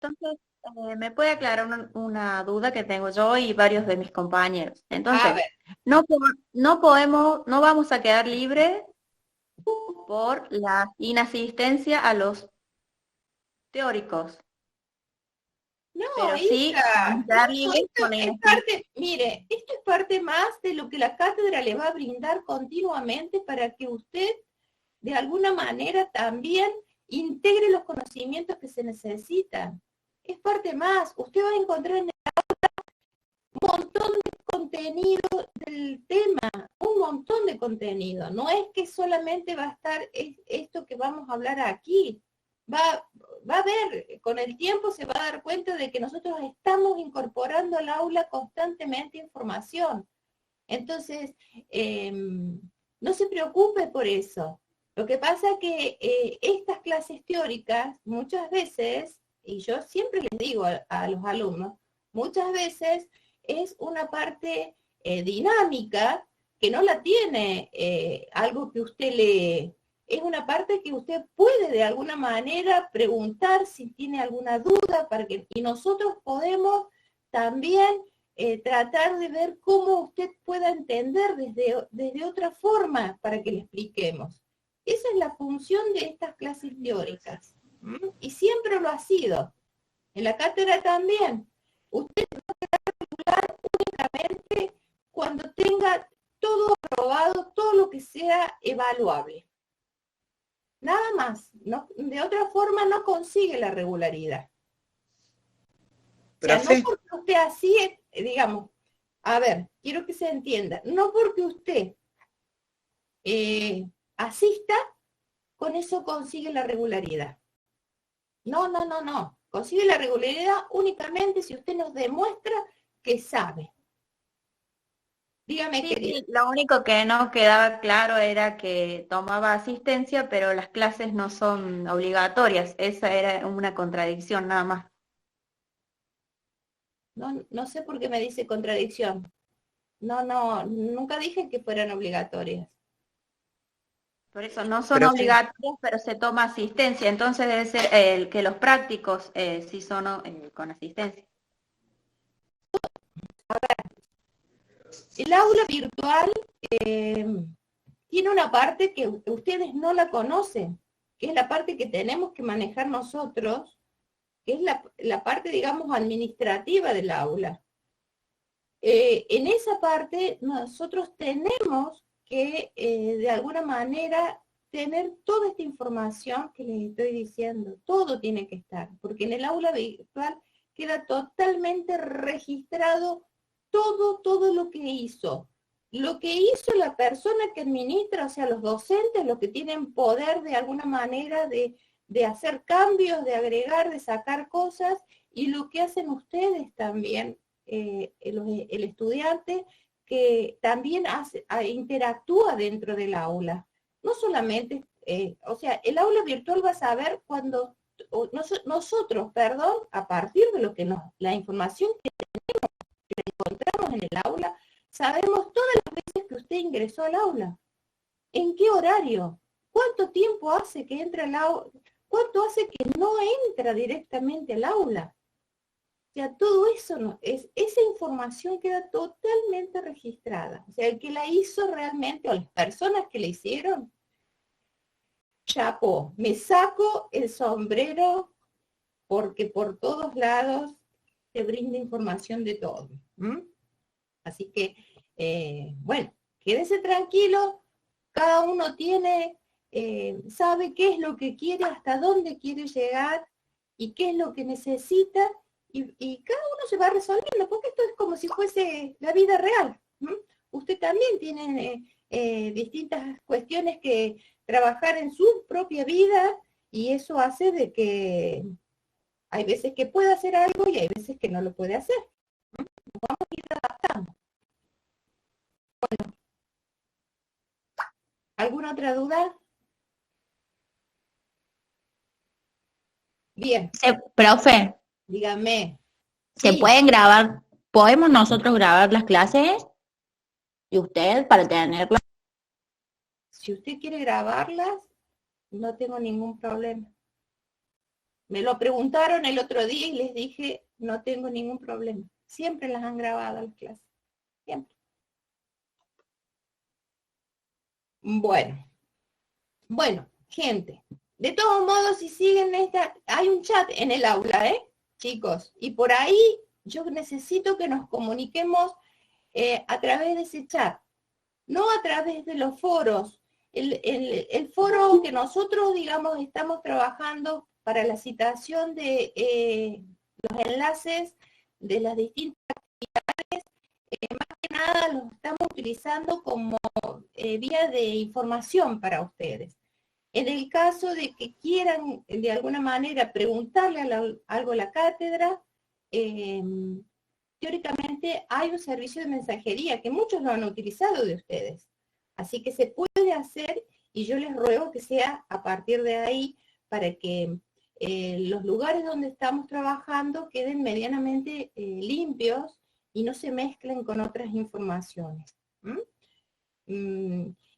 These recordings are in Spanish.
Entonces, me puede aclarar una duda que tengo yo y varios de mis compañeros. A Entonces, ver, no podemos, no vamos a quedar libres por la inasistencia a los teóricos, no, pero sí vamos hija, a no, quedar libres esto con la es inasistencia. parte, mire, esto es parte más de lo que la cátedra le va a brindar continuamente para que usted de alguna manera también integre los conocimientos que se necesitan. Es parte más, usted va a encontrar en un montón de contenido del tema, un montón de contenido. No es que solamente va a estar esto que vamos a hablar aquí. Va, va a ver, con el tiempo se va a dar cuenta de que nosotros estamos incorporando al aula constantemente información. Entonces, no se preocupe por eso. Lo que pasa es que estas clases teóricas muchas veces, y yo siempre les digo a los alumnos, muchas veces es una parte dinámica que no la tiene algo que usted lee. Es una parte que usted puede de alguna manera preguntar si tiene alguna duda para que, y nosotros podemos también tratar de ver cómo usted pueda entender desde otra forma para que le expliquemos. Esa es la función de estas clases teóricas. ¿Mm? Y siempre lo ha sido. En la cátedra también. Usted únicamente cuando tenga todo aprobado, todo lo que sea evaluable. Nada más. No, de otra forma no consigue la regularidad. O sea, no Profe, porque usted así, digamos, a ver, quiero que se entienda, no porque usted asista, con eso consigue la regularidad. No, no, no, no. Consigue la regularidad únicamente si usted nos demuestra que sabe. Dígame, Sí, querido. sí, lo único que no quedaba claro era que tomaba asistencia, pero las clases no son obligatorias. Esa era una contradicción nada más. No, no sé por qué me dice contradicción. No, no, nunca dije que fueran obligatorias. Por eso no son profe, obligatorias, pero se toma asistencia. Entonces debe ser que los prácticos sí son con asistencia. El aula virtual eh, tiene una parte que ustedes no la conocen, que es la parte que tenemos que manejar nosotros, que es la parte, digamos, administrativa del aula. En esa parte nosotros tenemos que, de alguna manera, tener toda esta información que les estoy diciendo. Todo tiene que estar, porque en el aula virtual queda totalmente registrado todo lo que hizo. Lo que hizo la persona que administra, o sea, los docentes, los que tienen poder de alguna manera de hacer cambios, de agregar, de sacar cosas, y lo que hacen ustedes también, el estudiante que también interactúa dentro del aula. No solamente, o sea, el aula virtual va a saber cuando nosotros, perdón, a partir de lo que la información que encontramos en el aula, sabemos todas las veces que usted ingresó al aula. ¿En qué horario? ¿Cuánto tiempo hace que entra al aula? ¿Cuánto hace que no entra directamente al aula? O sea, todo eso, esa información queda totalmente registrada. O sea, el que la hizo realmente, o las personas que la hicieron, chapó, me saco el sombrero porque por todos lados te brinda información de todo. ¿Mm? Así que, bueno, quédese tranquilo, cada uno sabe qué es lo que quiere, hasta dónde quiere llegar y qué es lo que necesita, y cada uno se va resolviendo, porque esto es como si fuese la vida real. ¿Mm? Usted también tiene distintas cuestiones que trabajar en su propia vida, y eso hace de que hay veces que puede hacer algo y hay veces que no lo puede hacer. Vamos a ir adaptando. ¿Alguna otra duda? Bien, Profe, dígame. ¿se Sí, pueden grabar? ¿Podemos nosotros grabar las clases? ¿Y usted para tenerlas? si usted quiere grabarlas, no tengo ningún problema. Me lo preguntaron el otro día y les dije, no tengo ningún problema. Siempre las han grabado las clases. Siempre. Bueno, gente. De todos modos, si siguen hay un chat en el aula, chicos. Y por ahí yo necesito que nos comuniquemos a través de ese chat. No a través de los foros. El foro que nosotros, digamos, estamos trabajando para la citación de los enlaces de las distintas actividades, más que nada los estamos utilizando como vía de información para ustedes. En el caso de que quieran de alguna manera preguntarle algo a la cátedra, teóricamente hay un servicio de mensajería que muchos lo han utilizado de ustedes. Así que se puede hacer y yo les ruego que sea a partir de ahí para que los lugares donde estamos trabajando queden medianamente limpios y no se mezclen con otras informaciones.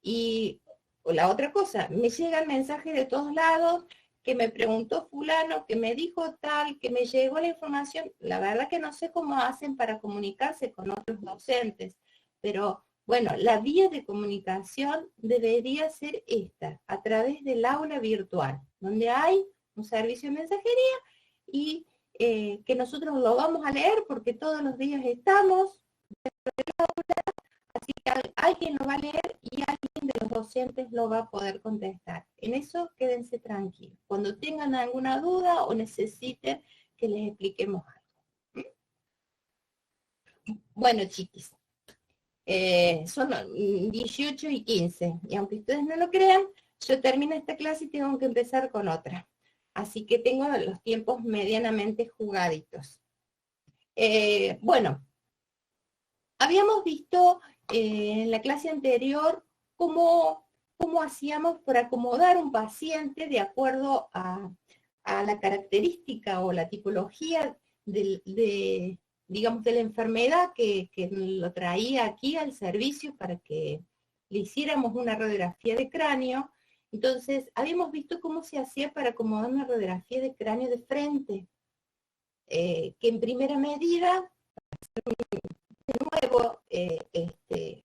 Y la otra cosa, me llegan mensajes de todos lados, que me preguntó fulano, que me dijo tal, que me llegó la información. La verdad que no sé cómo hacen para comunicarse con otros docentes, pero bueno, la vía de comunicación debería ser esta, a través del aula virtual, donde hay un servicio de mensajería y que nosotros lo vamos a leer porque todos los días estamos dentro del aula, así que alguien lo va a leer y alguien de los docentes lo va a poder contestar. En eso quédense tranquilos. Cuando tengan alguna duda o necesiten que les expliquemos algo. Bueno, chiquis, son 18 y 15, y aunque ustedes no lo crean, yo termino esta clase y tengo que empezar con otra. Así que tengo los tiempos medianamente jugaditos. Bueno, habíamos visto en la clase anterior cómo hacíamos para acomodar un paciente de acuerdo a la característica o la tipología digamos, de la enfermedad que lo traía aquí al servicio para que le hiciéramos una radiografía de cráneo. Entonces, habíamos visto cómo se hacía para acomodar una radiografía de cráneo de frente, que en primera medida, de nuevo,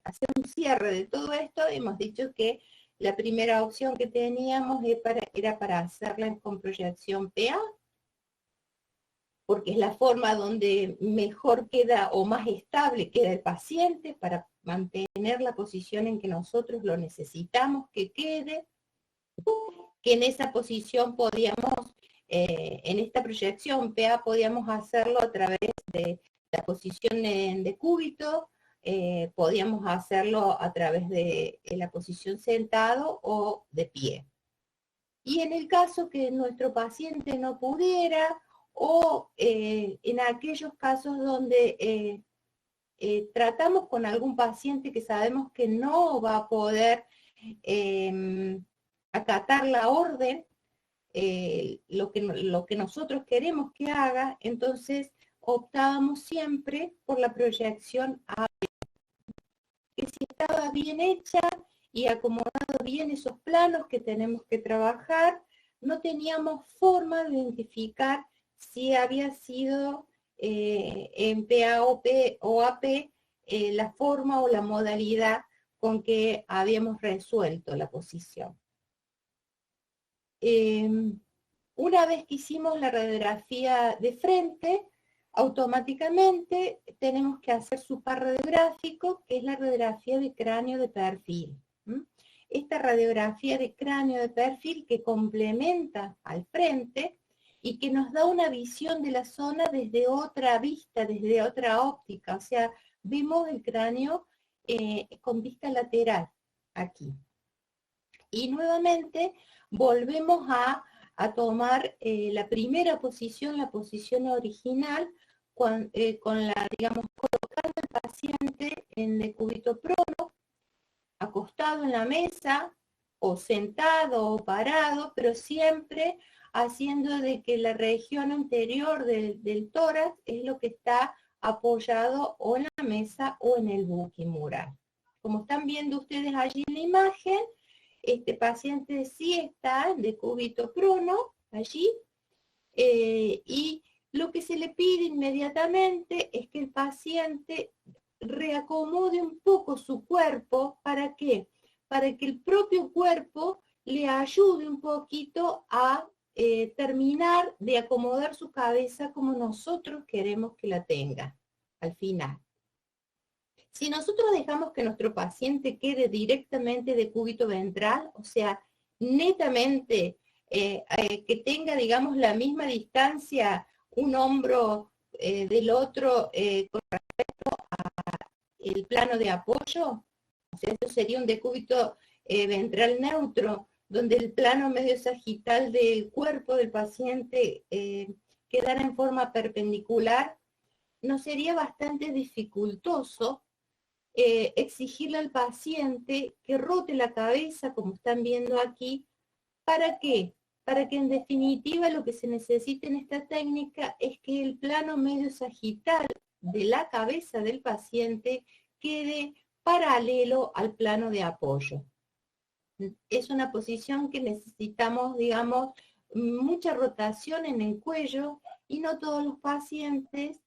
hacer un cierre de todo esto, hemos dicho que la primera opción que teníamos era para hacerla con proyección PA, porque es la forma donde mejor queda o más estable queda el paciente para mantener la posición en que nosotros lo necesitamos que quede, que en esa posición podíamos, en esta proyección PA podíamos hacerlo a través de la posición de cúbito, podíamos hacerlo a través de la posición sentado o de pie. Y en el caso que nuestro paciente no pudiera, o en aquellos casos donde tratamos con algún paciente que sabemos que no va a poder acatar la orden, lo que nosotros queremos que haga, entonces optábamos siempre por la proyección A, que si estaba bien hecha y acomodado bien esos planos que tenemos que trabajar, no teníamos forma de identificar si había sido en PA o AP la forma o la modalidad con que habíamos resuelto la posición. Una vez que hicimos la radiografía de frente, automáticamente tenemos que hacer su par radiográfico, que es la radiografía de cráneo de perfil. Esta radiografía de cráneo de perfil que complementa al frente y que nos da una visión de la zona desde otra vista, desde otra óptica. O sea, vemos el cráneo con vista lateral aquí. Y nuevamente volvemos a tomar la primera posición, la posición original, con la, digamos, colocando al paciente en decúbito prono, acostado en la mesa, o sentado o parado, pero siempre haciendo de que la región anterior del tórax es lo que está apoyado o en la mesa o en el buquimural. Como están viendo ustedes allí en la imagen, este paciente sí está en decúbito prono, allí, y lo que se le pide inmediatamente es que el paciente reacomode un poco su cuerpo. ¿Para qué? Para que el propio cuerpo le ayude un poquito a terminar de acomodar su cabeza como nosotros queremos que la tenga al final. Si nosotros dejamos que nuestro paciente quede directamente de cúbito ventral, o sea, netamente que tenga, digamos, la misma distancia un hombro del otro con el plano de apoyo, o sea, esto sería un decúbito ventral neutro, donde el plano medio sagital del cuerpo del paciente quedara en forma perpendicular, nos sería bastante dificultoso exigirle al paciente que rote la cabeza, como están viendo aquí. ¿Para qué? Para que en definitiva lo que se necesita en esta técnica es que el plano medio sagital de la cabeza del paciente quede paralelo al plano de apoyo. Es una posición que necesitamos, digamos, mucha rotación en el cuello, y no todos los pacientes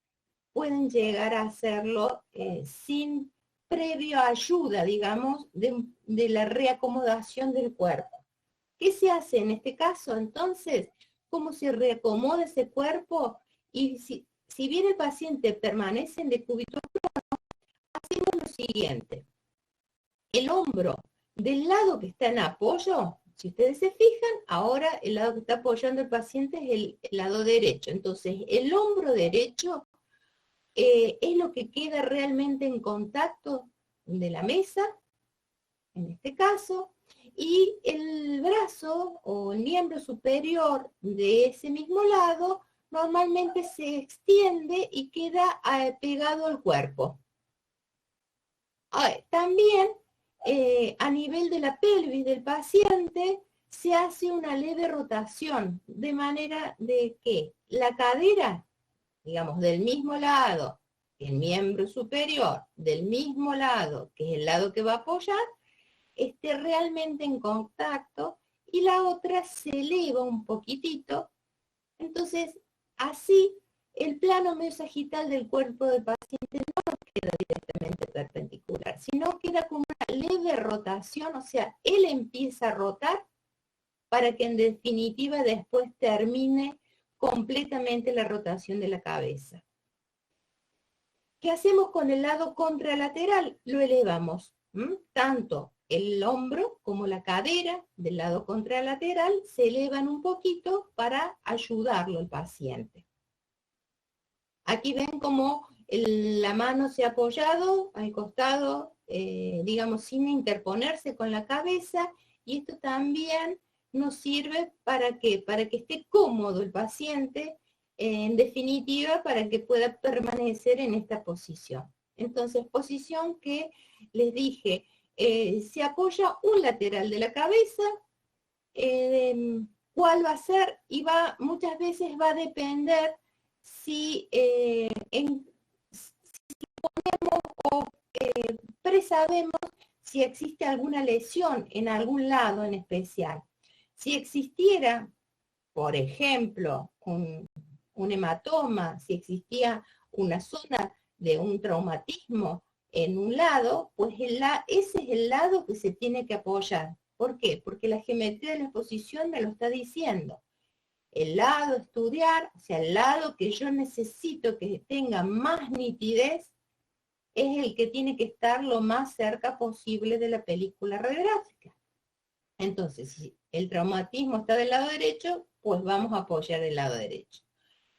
pueden llegar a hacerlo sin previa ayuda, digamos, de la reacomodación del cuerpo. ¿Qué se hace en este caso? Entonces, ¿cómo se reacomoda ese cuerpo? Y si bien el paciente permanece en decúbito plano, hacemos lo siguiente. El hombro del lado que está en apoyo, si ustedes se fijan, ahora el lado que está apoyando el paciente es el lado derecho. Entonces, el hombro derecho es lo que queda realmente en contacto de la mesa, en este caso, y el brazo o el miembro superior de ese mismo lado normalmente se extiende y queda pegado al cuerpo. También a nivel de la pelvis del paciente se hace una leve rotación, de manera de que la cadera, digamos, del mismo lado, el miembro superior del mismo lado, que es el lado que va a apoyar, esté realmente en contacto, y la otra se eleva un poquitito. Entonces, así, el plano medio sagital del cuerpo del paciente no queda directamente perpendicular, sino queda como una leve rotación, o sea, él empieza a rotar para que en definitiva después termine completamente la rotación de la cabeza. ¿Qué hacemos con el lado contralateral? Lo elevamos, tanto el hombro como la cadera del lado contralateral se elevan un poquito para ayudarlo al paciente. Aquí ven cómo la mano se ha apoyado al costado, digamos, sin interponerse con la cabeza, y esto también nos sirve ¿para qué? Para que esté cómodo el paciente, en definitiva, para que pueda permanecer en esta posición. Entonces, posición que les dije, se apoya un lateral de la cabeza. ¿Cuál va a ser? Y muchas veces va a depender si ponemos o presabemos si existe alguna lesión en algún lado en especial. Si existiera, por ejemplo, un hematoma, si existía una zona de un traumatismo en un lado, pues ese es el lado que se tiene que apoyar. ¿Por qué? Porque la geometría de la exposición me lo está diciendo. El lado a estudiar, o sea, el lado que yo necesito que tenga más nitidez, es el que tiene que estar lo más cerca posible de la película radiográfica. Entonces, si el traumatismo está del lado derecho, pues vamos a apoyar el lado derecho.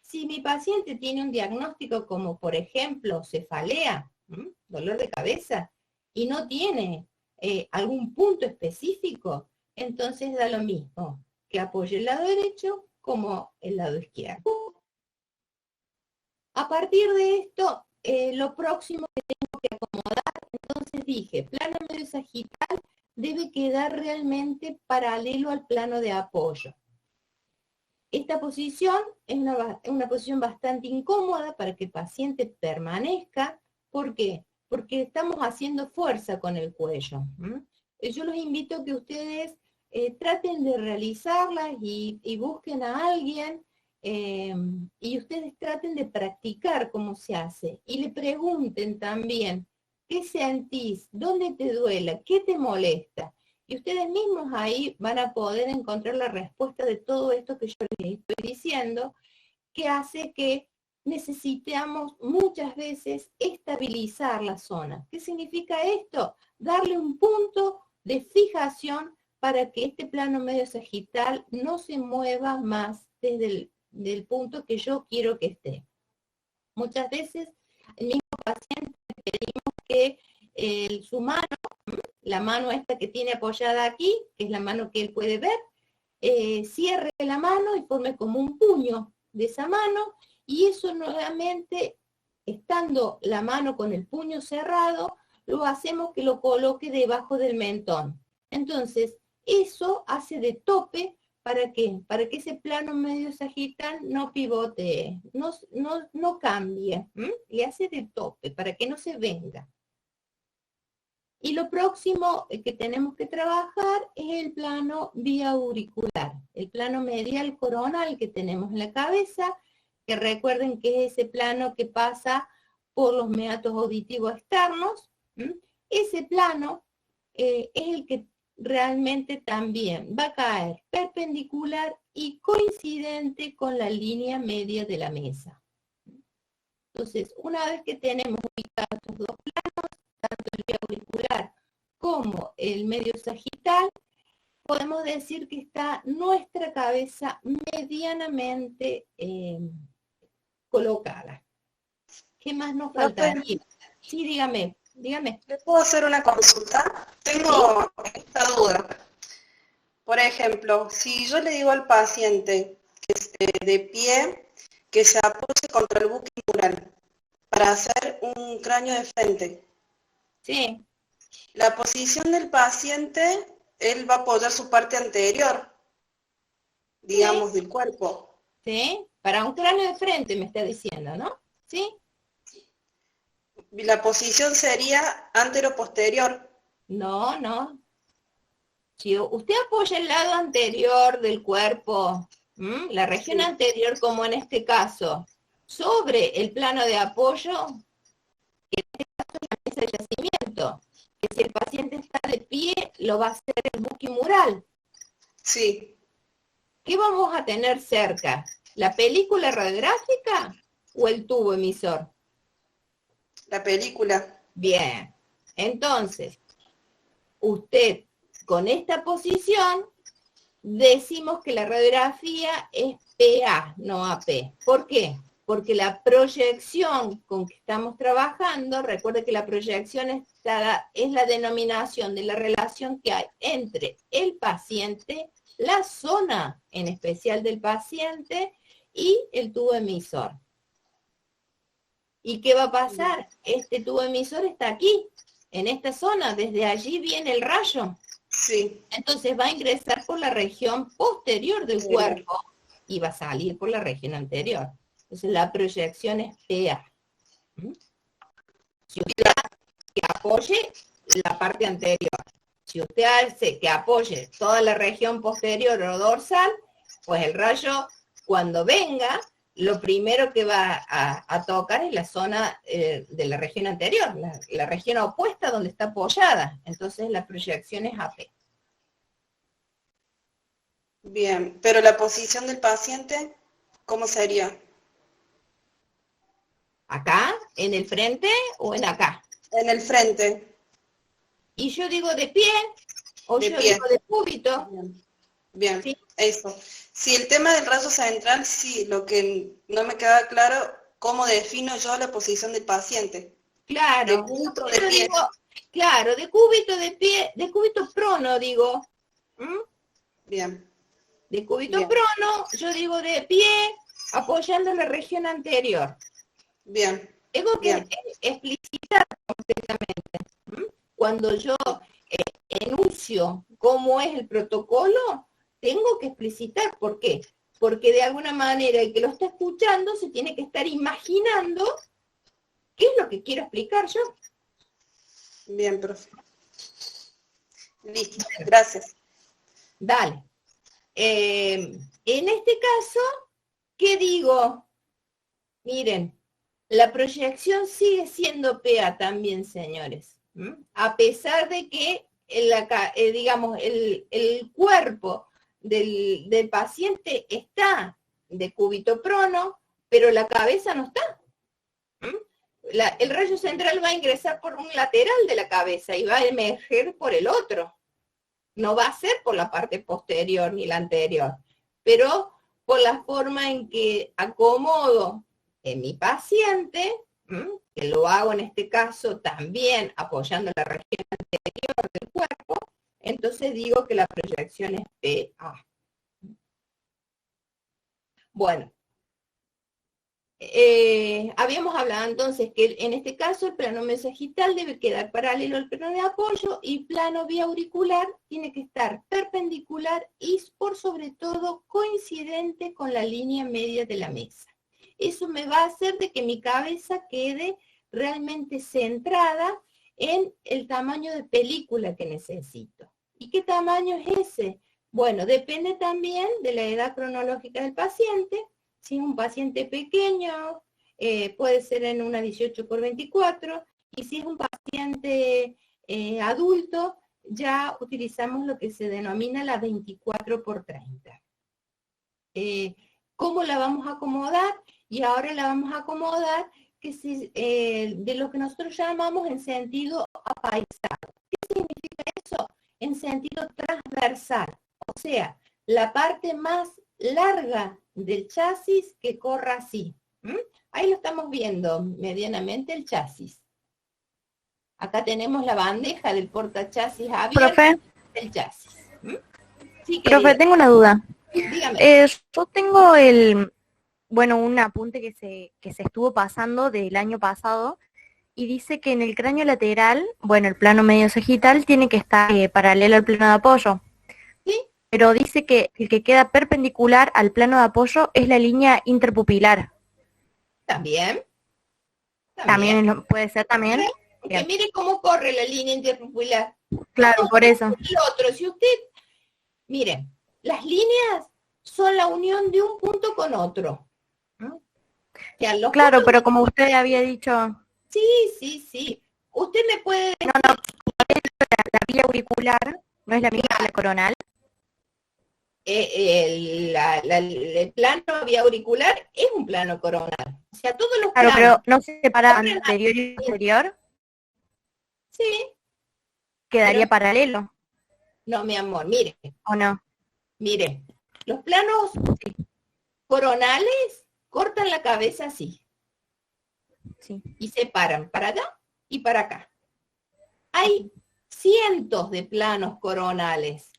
Si mi paciente tiene un diagnóstico como, por ejemplo, cefalea, dolor de cabeza, y no tiene algún punto específico, entonces da lo mismo que apoye el lado derecho como el lado izquierdo. A partir de esto, lo próximo que tengo que acomodar, entonces dije, plano medio sagital debe quedar realmente paralelo al plano de apoyo. Esta posición es una posición bastante incómoda para que el paciente permanezca. ¿Por qué? Porque estamos haciendo fuerza con el cuello. Yo los invito a que ustedes traten de realizarlas y busquen a alguien y ustedes traten de practicar cómo se hace y le pregunten también, ¿qué sentís? ¿Dónde te duela? ¿Qué te molesta? Y ustedes mismos ahí van a poder encontrar la respuesta de todo esto que yo les estoy diciendo, que hace que necesitamos muchas veces estabilizar la zona. ¿Qué significa esto? Darle un punto de fijación para que este plano medio sagital no se mueva más desde el punto que yo quiero que esté. Muchas veces el mismo paciente pedimos que su mano, la mano esta que tiene apoyada aquí, que es la mano que él puede ver, cierre la mano y forme como un puño de esa mano, y eso nuevamente, estando la mano con el puño cerrado, lo hacemos que lo coloque debajo del mentón. Entonces, eso hace de tope. ¿Para qué? Para que ese plano medio sagital no pivotee, no cambie, le hace de tope, para que no se venga. Y lo próximo que tenemos que trabajar es el plano biauricular, el plano medial coronal que tenemos en la cabeza, que recuerden que es ese plano que pasa por los meatos auditivos externos. Ese plano es el que realmente también va a caer perpendicular y coincidente con la línea media de la mesa. Entonces, una vez que tenemos ubicados estos dos planos, tanto el auricular como el medio sagital, podemos decir que está nuestra cabeza medianamente colocada. ¿Qué más nos faltaría? Sí, dígame. ¿Le puedo hacer una consulta? Tengo esta duda. Por ejemplo, si yo le digo al paciente que esté de pie, que se apoye contra el buque mural para hacer un cráneo de frente. Sí. La posición del paciente, él va a apoyar su parte anterior, digamos, del cuerpo. Sí, para un cráneo de frente me está diciendo, ¿no? Sí. La posición sería antero-posterior. No. Si usted apoya el lado anterior del cuerpo, la región anterior, como en este caso, sobre el plano de apoyo, que en este caso es la mesa de yacimiento, que si el paciente está de pie, lo va a hacer el buquimural. Sí. ¿Qué vamos a tener cerca? ¿La película radiográfica o el tubo emisor? La película. Bien. Entonces, usted con esta posición decimos que la radiografía es PA, no AP. ¿Por qué? Porque la proyección con que estamos trabajando, recuerde que la proyección es la denominación de la relación que hay entre el paciente, la zona en especial del paciente y el tubo emisor. ¿Y qué va a pasar? Este tubo emisor está aquí, en esta zona, desde allí viene el rayo. Sí. Entonces va a ingresar por la región posterior del cuerpo y va a salir por la región anterior. Entonces la proyección es PA. Si usted hace que apoye la parte anterior, si usted hace que apoye toda la región posterior o dorsal, pues el rayo, cuando venga, lo primero que va a tocar es la zona de la región anterior, la región opuesta donde está apoyada. Entonces la proyección es AP. Bien, pero la posición del paciente, ¿cómo sería? ¿Acá? ¿En el frente o en acá? En el frente. ¿Y yo digo de pie o De yo pie. digo de cúbito? Bien, ¿Sí? eso. Si el tema del rayo central, sí, lo que no me queda claro, ¿cómo defino yo la posición del paciente? Claro. De cúbito, de Yo pie. digo, claro, de cúbito de pie, de cúbito prono digo. Bien. De cúbito Bien. prono, yo digo de pie, apoyando la región anterior. Bien. Tengo que explicitar completamente. Cuando yo enuncio cómo es el protocolo, tengo que explicitar por qué. Porque de alguna manera el que lo está escuchando se tiene que estar imaginando qué es lo que quiero explicar yo. Bien, profe. Listo, gracias. Dale. En este caso, ¿qué digo? Miren, la proyección sigue siendo PA también, señores. A pesar de que, digamos, el cuerpo del paciente está de cúbito prono, pero la cabeza no está. El rayo central va a ingresar por un lateral de la cabeza y va a emerger por el otro. No va a ser por la parte posterior ni la anterior, pero por la forma en que acomodo en mi paciente, que lo hago en este caso también apoyando la región anterior del cuerpo, entonces digo que la proyección es PA. Bueno, habíamos hablado entonces que en este caso el plano mesosagital debe quedar paralelo al plano de apoyo y plano biauricular tiene que estar perpendicular y por sobre todo coincidente con la línea media de la mesa. Eso me va a hacer de que mi cabeza quede realmente centrada en el tamaño de película que necesito. ¿Y qué tamaño es ese? Bueno, depende también de la edad cronológica del paciente. Si es un paciente pequeño, puede ser en una 18x24, y si es un paciente adulto, ya utilizamos lo que se denomina la 24x30. ¿Cómo la vamos a acomodar? Y ahora la vamos a acomodar de lo que nosotros llamamos en sentido apaisado. ¿Qué significa eso? En sentido transversal, o sea, la parte más larga del chasis que corra así. Ahí lo estamos viendo medianamente el chasis. Acá tenemos la bandeja del portachasis abierto. Profe, El chasis. Sí, profe, querida, tengo una duda. dígame. Yo tengo un apunte que se estuvo pasando del año pasado y dice que en el cráneo lateral, el plano medio sagital tiene que estar paralelo al plano de apoyo. ¿Sí? Pero dice que el que queda perpendicular al plano de apoyo es la línea interpupilar. También. ¿Puede ser también? Porque Bien. mire cómo corre la línea interpupilar. Claro, por eso. El otro, si usted, mire, las líneas son la unión de un punto con otro. O sea, los Claro, puntos- pero como usted había dicho, Sí. Usted me puede decir, la vía auricular no es la misma que la coronal. el plano biauricular es un plano coronal. O sea, todos los Claro, planos. pero no se separa Corren anterior y posterior, Sí. quedaría Pero- paralelo, No, mi amor, mire. ¿o no? Mire, los planos coronales cortan la cabeza así Sí. y se paran para allá y para acá. Hay cientos de planos coronales,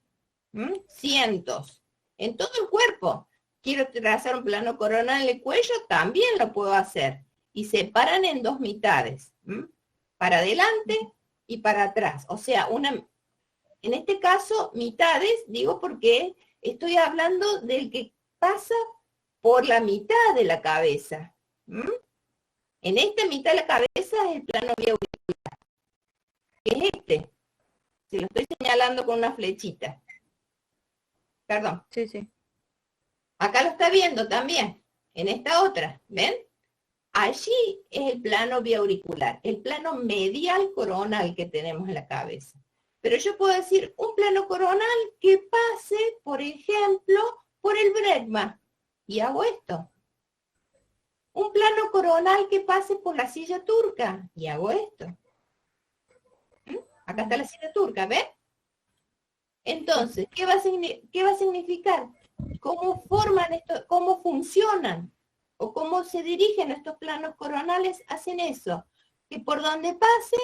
cientos, en todo el cuerpo. Quiero trazar un plano coronal en el cuello, también lo puedo hacer. Y se paran en dos mitades, para adelante y para atrás. O sea, en este caso, mitades, digo porque estoy hablando del que pasa por la mitad de la cabeza. En esta mitad de la cabeza es el plano biauricular, que es este. Se lo estoy señalando con una flechita. Perdón. Sí. Acá lo está viendo también, en esta otra, ¿ven? Allí es el plano biauricular, el plano medial coronal que tenemos en la cabeza. Pero yo puedo decir un plano coronal que pase, por ejemplo, por el bregma. Y hago esto. Un plano coronal que pase por la silla turca. Y hago esto. Acá está la silla turca, ¿ven? Entonces, ¿qué va a significar? ¿Cómo forman esto? ¿Cómo funcionan? ¿O cómo se dirigen estos planos coronales? Hacen eso. Que por donde pasen,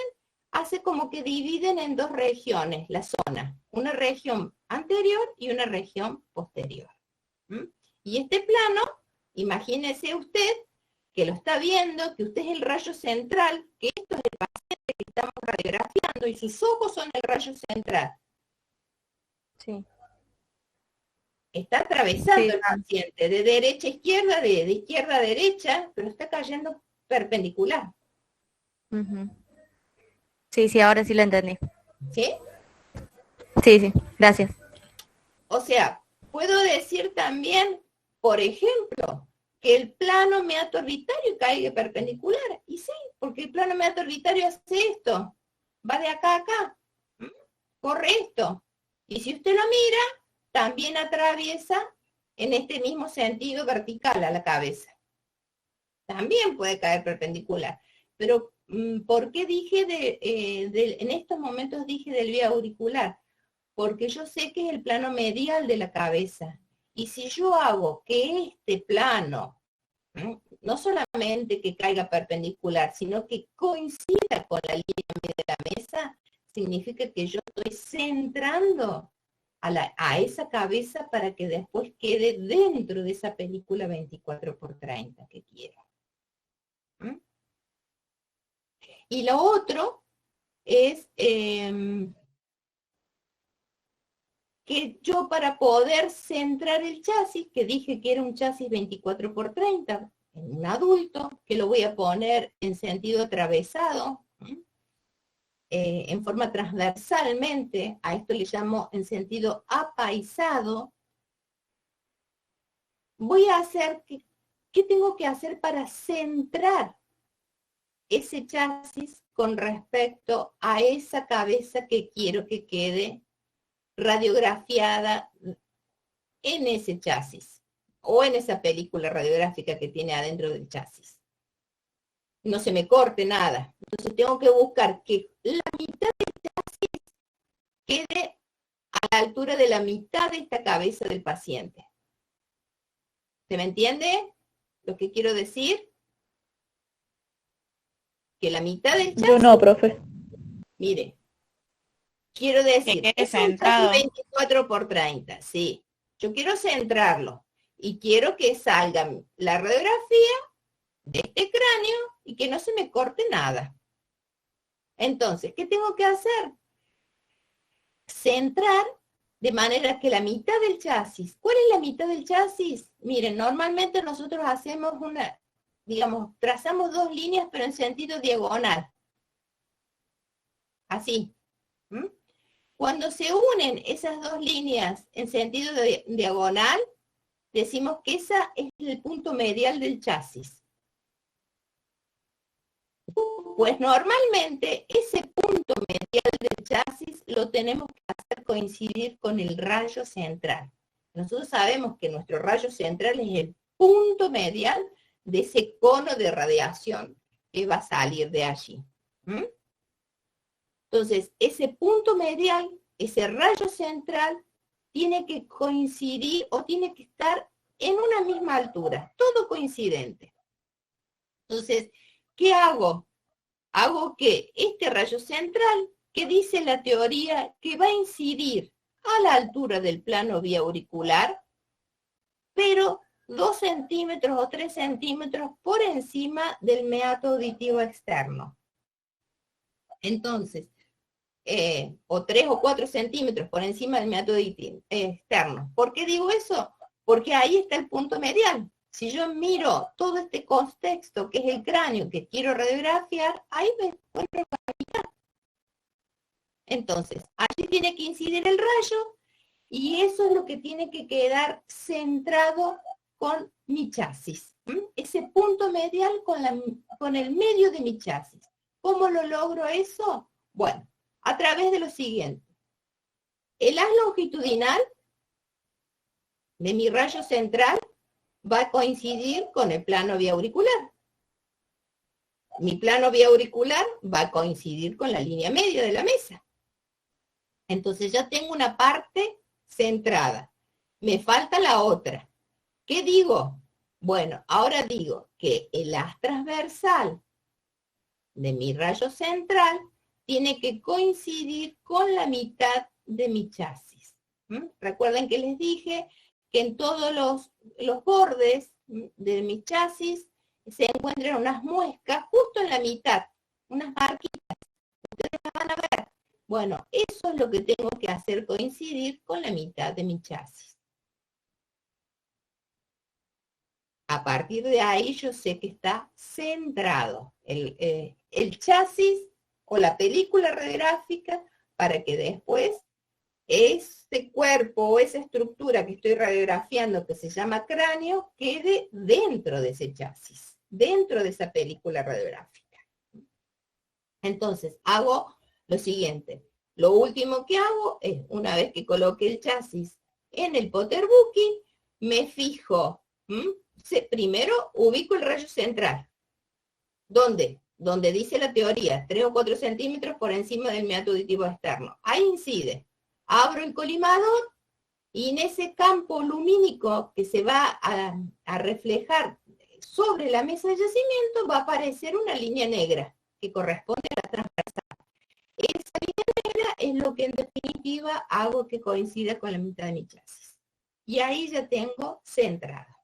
hace como que dividen en dos regiones la zona. Una región anterior y una región posterior. Y este plano, imagínese usted que lo está viendo, que usted es el rayo central, que esto es el paciente que estamos radiografiando y sus ojos son el rayo central. Sí. Está atravesando Sí. el paciente de derecha a izquierda, de izquierda a derecha, pero está cayendo perpendicular. Ujú. Sí, ahora sí lo entendí. ¿Sí? Sí, gracias. O sea, puedo decir también, por ejemplo, que el plano meato orbitario caiga perpendicular. Y sí, porque el plano meato orbitario hace esto. Va de acá a acá. Corre esto. Y si usted lo mira, también atraviesa en este mismo sentido vertical a la cabeza. También puede caer perpendicular. Pero, ¿por qué dije en estos momentos dije del vía auricular? Porque yo sé que es el plano medial de la cabeza. Y si yo hago que este plano, no solamente que caiga perpendicular, sino que coincida con la línea media de la mesa, significa que yo estoy centrando a esa cabeza para que después quede dentro de esa película 24×30 que quiero. Y lo otro es que yo para poder centrar el chasis, que dije que era un chasis 24×30, en un adulto, que lo voy a poner en sentido atravesado, en forma transversalmente, a esto le llamo en sentido apaisado, voy a hacer, ¿qué tengo que hacer para centrar ese chasis con respecto a esa cabeza que quiero que quede radiografiada en ese chasis o en esa película radiográfica que tiene adentro del chasis? No se me corte nada. Entonces tengo que buscar que la mitad del chasis quede a la altura de la mitad de esta cabeza del paciente. ¿Se me entiende lo que quiero decir? Que la mitad del chasis... Yo no, profe. Mire, quiero decir, Que quede es un centrado. 24×30, sí. Yo quiero centrarlo y quiero que salga la radiografía de este cráneo y que no se me corte nada. Entonces, ¿qué tengo que hacer? Centrar de manera que la mitad del chasis, ¿cuál es la mitad del chasis? Miren, normalmente nosotros hacemos trazamos dos líneas pero en sentido diagonal. Así. Cuando se unen esas dos líneas en sentido diagonal, decimos que esa es el punto medial del chasis. Pues normalmente ese punto medial del chasis lo tenemos que hacer coincidir con el rayo central. Nosotros sabemos que nuestro rayo central es el punto medial de ese cono de radiación que va a salir de allí. Entonces, ese punto medial, ese rayo central, tiene que coincidir o tiene que estar en una misma altura, todo coincidente. Entonces, ¿qué hago? Hago que este rayo central, que dice la teoría que va a incidir a la altura del plano biauricular, pero 2 centímetros o 3 centímetros por encima del meato auditivo externo. Entonces, o 3 o 4 centímetros por encima del meato auditivo externo. ¿Por qué digo eso? Porque ahí está el punto medial. Si yo miro todo este contexto, que es el cráneo que quiero radiografiar, ahí me encuentro con la mitad. Entonces, allí tiene que incidir el rayo, y eso es lo que tiene que quedar centrado con mi chasis. Ese punto medial con el medio de mi chasis. ¿Cómo lo logro eso? Bueno, a través de lo siguiente. El haz longitudinal de mi rayo central va a coincidir con el plano biauricular. Mi plano biauricular va a coincidir con la línea media de la mesa. Entonces ya tengo una parte centrada. Me falta la otra. ¿Qué digo? Bueno, ahora digo que el haz transversal de mi rayo central tiene que coincidir con la mitad de mi chasis. Recuerden que les dije que en todos los bordes de mi chasis se encuentran unas muescas justo en la mitad, unas marquitas. Ustedes las van a ver. Bueno, eso es lo que tengo que hacer coincidir con la mitad de mi chasis. A partir de ahí yo sé que está centrado el chasis o la película radiográfica para que después ese cuerpo o esa estructura que estoy radiografiando, que se llama cráneo, quede dentro de ese chasis, dentro de esa película radiográfica. Entonces, hago lo siguiente. Lo último que hago es, una vez que coloque el chasis en el Potter Booking, me fijo, primero ubico el rayo central. ¿Dónde? Donde dice la teoría, 3 o 4 centímetros por encima del meato auditivo externo. Ahí incide. Abro el colimador y en ese campo lumínico que se va a reflejar sobre la mesa de yacimiento va a aparecer una línea negra que corresponde a la transversal. Esa línea negra es lo que en definitiva hago que coincida con la mitad de mi chasis. Y ahí ya tengo centrado.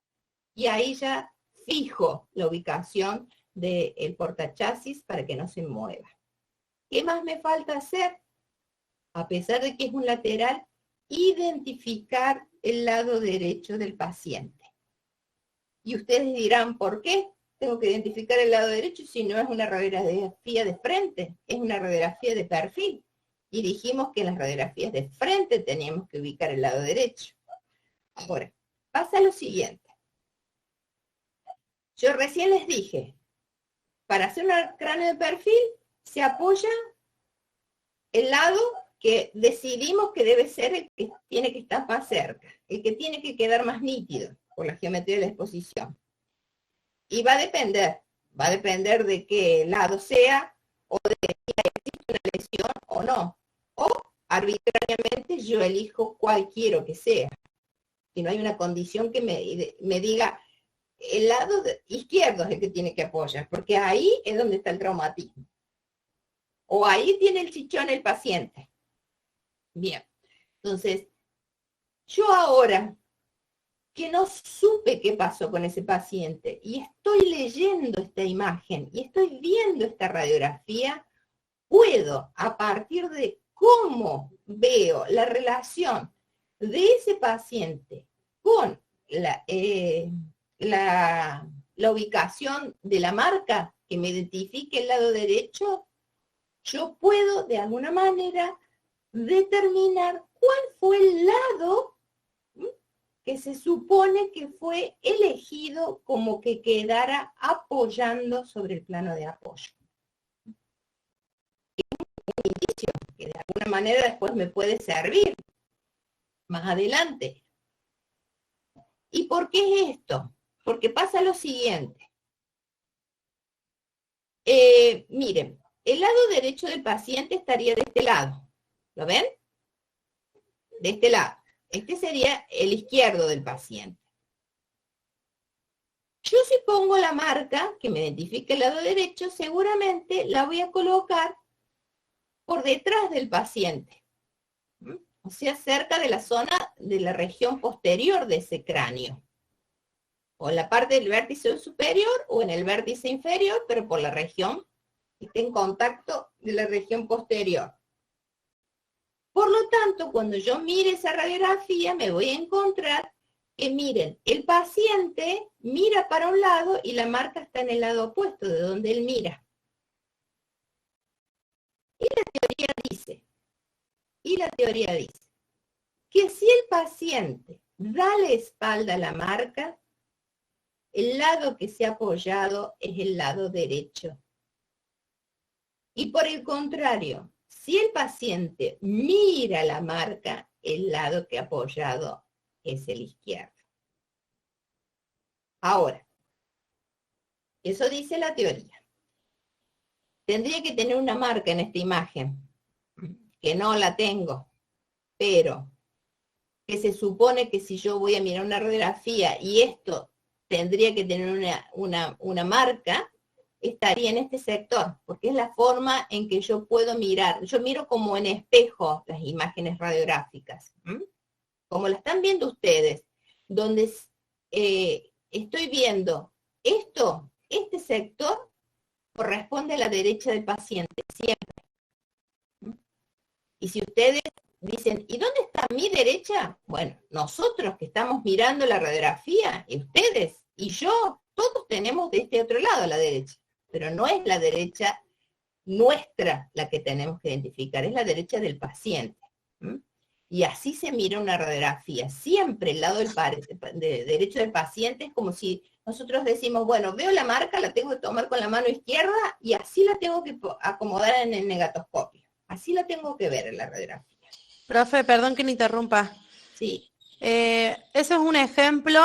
Y ahí ya fijo la ubicación del portachasis para que no se mueva. ¿Qué más me falta hacer? A pesar de que es un lateral, identificar el lado derecho del paciente. Y ustedes dirán, ¿por qué tengo que identificar el lado derecho si no es una radiografía de frente? Es una radiografía de perfil. Y dijimos que en las radiografías de frente teníamos que ubicar el lado derecho. Ahora, pasa lo siguiente. Yo recién les dije, para hacer un cráneo de perfil, se apoya el lado que decidimos que debe ser el que tiene que estar más cerca, el que tiene que quedar más nítido por la geometría de la exposición. Y va a depender de qué lado sea, o de si existe una lesión o no. O arbitrariamente yo elijo cuál quiero que sea. Si no hay una condición que me diga, el lado izquierdo es el que tiene que apoyar, porque ahí es donde está el traumatismo. O ahí tiene el chichón el paciente. Bien, entonces, yo ahora que no supe qué pasó con ese paciente y estoy leyendo esta imagen y estoy viendo esta radiografía, puedo, a partir de cómo veo la relación de ese paciente con la ubicación de la marca que me identifique el lado derecho, yo puedo de alguna manera determinar cuál fue el lado que se supone que fue elegido como que quedara apoyando sobre el plano de apoyo. Es un indicio que de alguna manera después me puede servir más adelante. ¿Y por qué es esto? Porque pasa lo siguiente. Miren, el lado derecho del paciente estaría de este lado. ¿Lo ven? De este lado. Este sería el izquierdo del paciente. Yo si pongo la marca que me identifique el lado derecho, seguramente la voy a colocar por detrás del paciente. O sea, cerca de la zona de la región posterior de ese cráneo. O en la parte del vértice superior o en el vértice inferior, pero por la región que esté en contacto de la región posterior. Por lo tanto, cuando yo mire esa radiografía, me voy a encontrar que, miren, el paciente mira para un lado y la marca está en el lado opuesto de donde él mira. Y la teoría dice que si el paciente da la espalda a la marca, el lado que se ha apoyado es el lado derecho. Y por el contrario, si el paciente mira la marca, el lado que ha apoyado es el izquierdo. Ahora, eso dice la teoría. Tendría que tener una marca en esta imagen, que no la tengo, pero que se supone que si yo voy a mirar una radiografía y esto tendría que tener una marca, estaría en este sector, porque es la forma en que yo puedo mirar. Yo miro como en espejo las imágenes radiográficas, como la están viendo ustedes, donde estoy viendo esto, este sector corresponde a la derecha del paciente, siempre. Y si ustedes dicen, ¿y dónde está mi derecha? Bueno, nosotros que estamos mirando la radiografía, y ustedes y yo, todos tenemos de este otro lado la derecha. Pero no es la derecha nuestra la que tenemos que identificar, es la derecha del paciente. Y así se mira una radiografía. Siempre el lado derecho del paciente es como si nosotros decimos, bueno, veo la marca, la tengo que tomar con la mano izquierda y así la tengo que acomodar en el negatoscopio. Así la tengo que ver en la radiografía. Profe, perdón que me interrumpa. Sí. Ese es un ejemplo,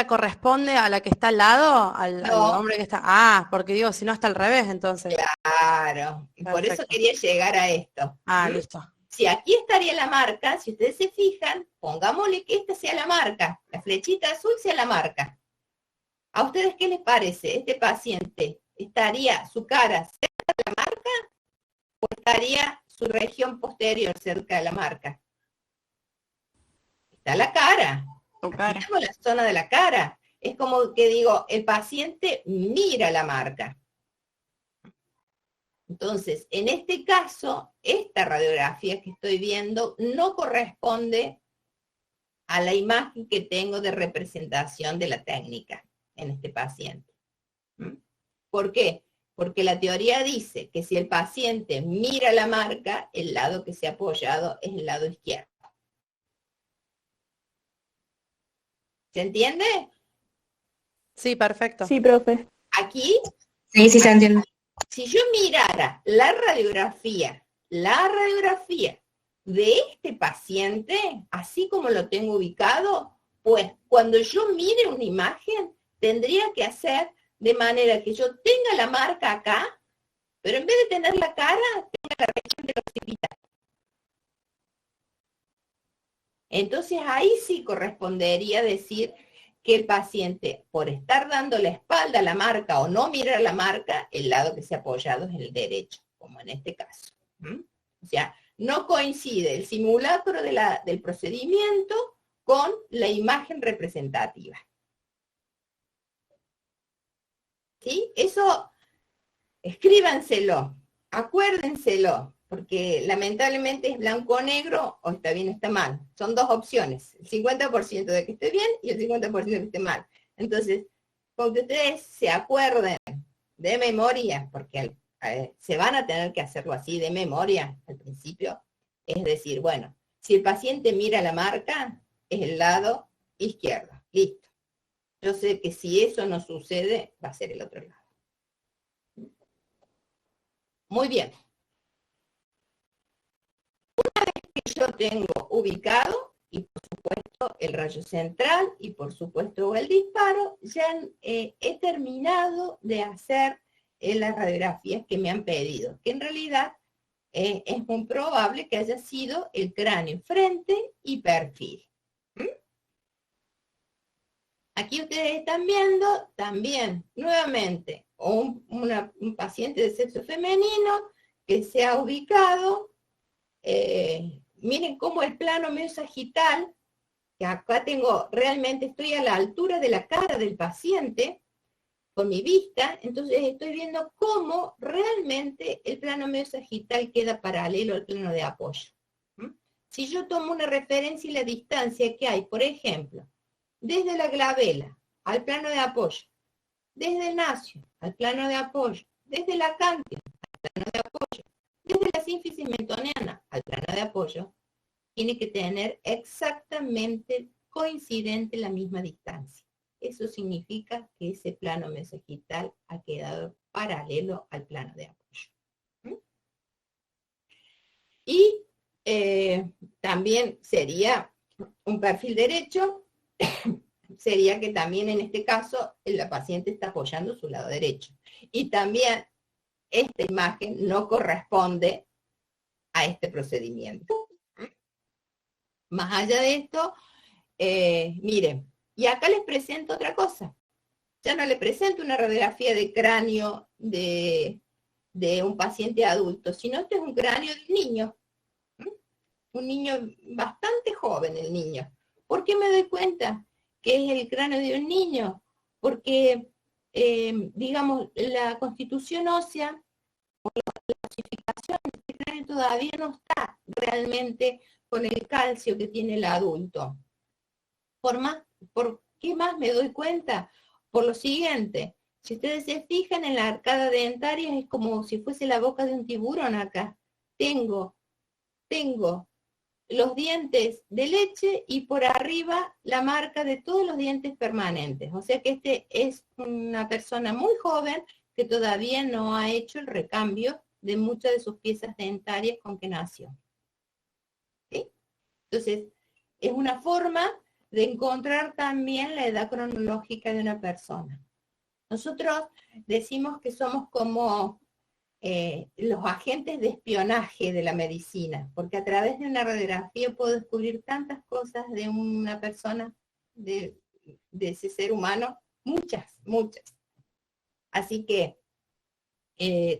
corresponde a la que está al lado, al hombre que está. Ah, porque digo, si no está al revés, entonces. Claro, y por eso quería llegar a esto. Ah, listo. Si aquí estaría la marca, si ustedes se fijan, pongámosle que esta sea la marca, la flechita azul sea la marca. ¿A ustedes qué les parece? ¿Este paciente estaría su cara cerca de la marca o estaría su región posterior cerca de la marca? Está la cara. Tenemos la zona de la cara. Es como que digo, el paciente mira la marca. Entonces, en este caso, esta radiografía que estoy viendo no corresponde a la imagen que tengo de representación de la técnica en este paciente. ¿Por qué? Porque la teoría dice que si el paciente mira la marca, el lado que se ha apoyado es el lado izquierdo. ¿Se entiende? Sí, perfecto. Sí, profe. Aquí, Sí, sí se entiende. si yo mirara la radiografía de este paciente, así como lo tengo ubicado, pues cuando yo mire una imagen, tendría que hacer de manera que yo tenga la marca acá, pero en vez de tener la cara, tenga la región del occipital. Entonces ahí sí correspondería decir que el paciente, por estar dando la espalda a la marca o no mirar la marca, el lado que se ha apoyado es el derecho, como en este caso. O sea, no coincide el simulacro del procedimiento con la imagen representativa. ¿Sí? Eso, escríbanselo, acuérdenselo, porque lamentablemente es blanco o negro, o está bien o está mal. Son dos opciones, el 50% de que esté bien y el 50% de que esté mal. Entonces, con que ustedes se acuerden de memoria, porque se van a tener que hacerlo así de memoria al principio, es decir, bueno, si el paciente mira la marca, es el lado izquierdo, listo. Yo sé que si eso no sucede, va a ser el otro lado. Muy bien. Una vez que yo tengo ubicado, y por supuesto el rayo central, y por supuesto el disparo, ya he terminado de hacer las radiografías que me han pedido, que en realidad es muy probable que haya sido el cráneo frente y perfil. Aquí ustedes están viendo también, nuevamente, un paciente de sexo femenino que se ha ubicado. Miren cómo el plano medio sagital, que acá realmente estoy a la altura de la cara del paciente, con mi vista, entonces estoy viendo cómo realmente el plano medio sagital queda paralelo al plano de apoyo. Si yo tomo una referencia y la distancia que hay, por ejemplo, desde la glabela al plano de apoyo, desde el nacio al plano de apoyo, desde la cántila al plano de apoyo, desde la sínfisis mentoniana al plano de apoyo, tiene que tener exactamente coincidente la misma distancia. Eso significa que ese plano mesosagital ha quedado paralelo al plano de apoyo. Y también sería un perfil derecho, sería que también en este caso la paciente está apoyando su lado derecho. Y también esta imagen no corresponde a este procedimiento. Más allá de esto, miren, y acá les presento otra cosa. Ya no les presento una radiografía de cráneo de un paciente adulto, sino este es un cráneo de un niño. Un niño bastante joven, el niño. ¿Por qué me doy cuenta que es el cráneo de un niño? Porque, digamos, la constitución ósea, por la osificación, este cráneo todavía no está realmente con el calcio que tiene el adulto. ¿Por qué más me doy cuenta? Por lo siguiente, si ustedes se fijan en la arcada dentaria, es como si fuese la boca de un tiburón acá. Tengo los dientes de leche y por arriba la marca de todos los dientes permanentes. O sea que este es una persona muy joven que todavía no ha hecho el recambio de muchas de sus piezas dentarias con que nació. ¿Sí? Entonces, es una forma de encontrar también la edad cronológica de una persona. Nosotros decimos que somos como los agentes de espionaje de la medicina, porque a través de una radiografía puedo descubrir tantas cosas de una persona, de ese ser humano, muchas, muchas. Así que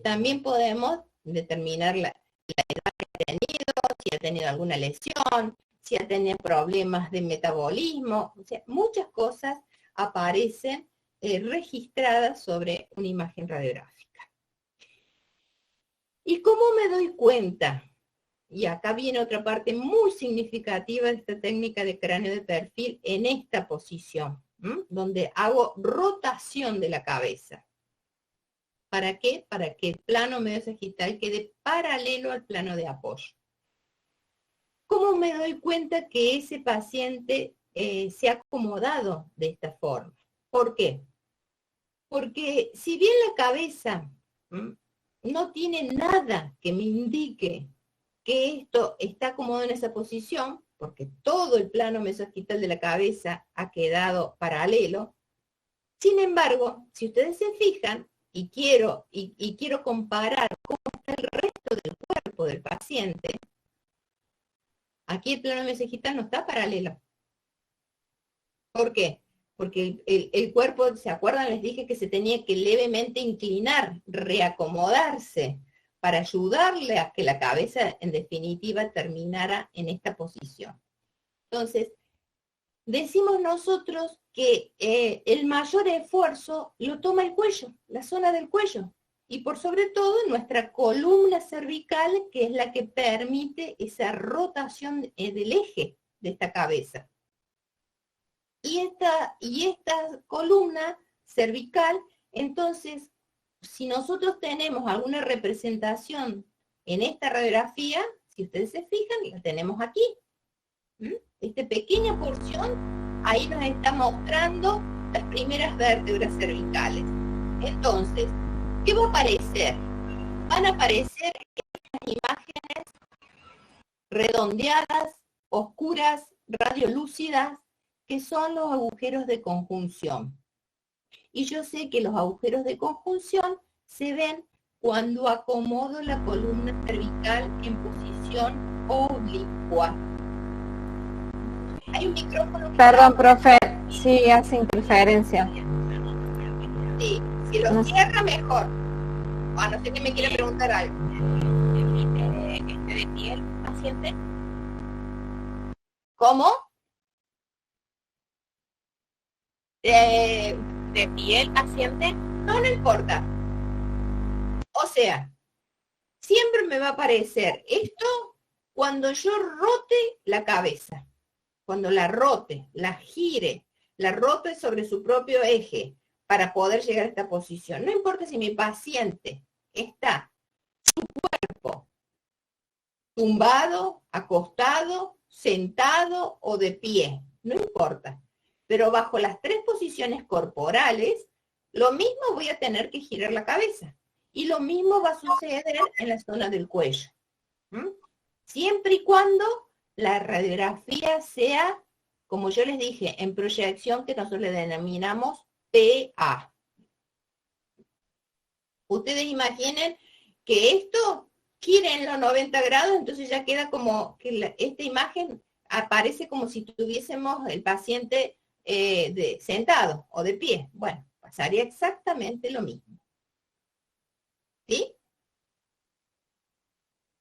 también podemos determinar la edad que ha tenido, si ha tenido alguna lesión, si ha tenido problemas de metabolismo, o sea, muchas cosas aparecen registradas sobre una imagen radiográfica. ¿Y cómo me doy cuenta? Y acá viene otra parte muy significativa de esta técnica de cráneo de perfil en esta posición, donde hago rotación de la cabeza. ¿Para qué? Para que el plano medio sagital quede paralelo al plano de apoyo. ¿Cómo me doy cuenta que ese paciente se ha acomodado de esta forma? ¿Por qué? Porque si bien la cabeza no tiene nada que me indique que esto está acomodado en esa posición, porque todo el plano mesosagital de la cabeza ha quedado paralelo. Sin embargo, si ustedes se fijan, y quiero comparar cómo está el resto del cuerpo del paciente, aquí el plano mesosagital no está paralelo. ¿Por qué? Porque el cuerpo, ¿se acuerdan? Les dije que se tenía que levemente inclinar, reacomodarse, para ayudarle a que la cabeza, en definitiva, terminara en esta posición. Entonces, decimos nosotros que el mayor esfuerzo lo toma el cuello, la zona del cuello, y por sobre todo nuestra columna cervical, que es la que permite esa rotación del eje de esta cabeza. Y esta columna cervical, entonces, si nosotros tenemos alguna representación en esta radiografía, si ustedes se fijan, la tenemos aquí. Esta pequeña porción, ahí nos está mostrando las primeras vértebras cervicales. Entonces, ¿qué va a aparecer? Van a aparecer estas imágenes redondeadas, oscuras, radiolúcidas, que son los agujeros de conjunción. Y yo sé que los agujeros de conjunción se ven cuando acomodo la columna cervical en posición oblicua. Hay un micrófono. Perdón, profe, sí hace interferencia. Sí, si lo cierra mejor. A no ser que me quiera preguntar algo. ¿De piel, paciente? ¿Cómo? ¿De piel, paciente? No, no importa. O sea, siempre me va a aparecer esto cuando yo rote la cabeza. Cuando la rote, la gire, la rote sobre su propio eje para poder llegar a esta posición. No importa si mi paciente está su cuerpo tumbado, acostado, sentado o de pie. No importa. Pero bajo las tres posiciones corporales, lo mismo voy a tener que girar la cabeza. Y lo mismo va a suceder en la zona del cuello. Siempre y cuando la radiografía sea, como yo les dije, en proyección que nosotros le denominamos PA. Ustedes imaginen que esto gire en los 90 grados, entonces ya queda como que esta imagen aparece como si tuviésemos el paciente sentado o de pie. Bueno, pasaría exactamente lo mismo. ¿Sí?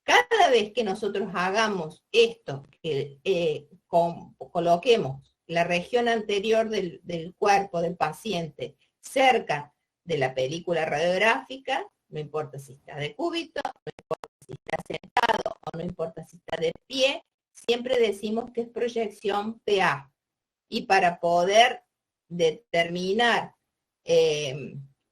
Cada vez que nosotros hagamos esto, que coloquemos la región anterior del cuerpo del paciente cerca de la película radiográfica, no importa si está de cúbito, no importa si está sentado o no importa si está de pie, siempre decimos que es proyección PA. Y para poder determinar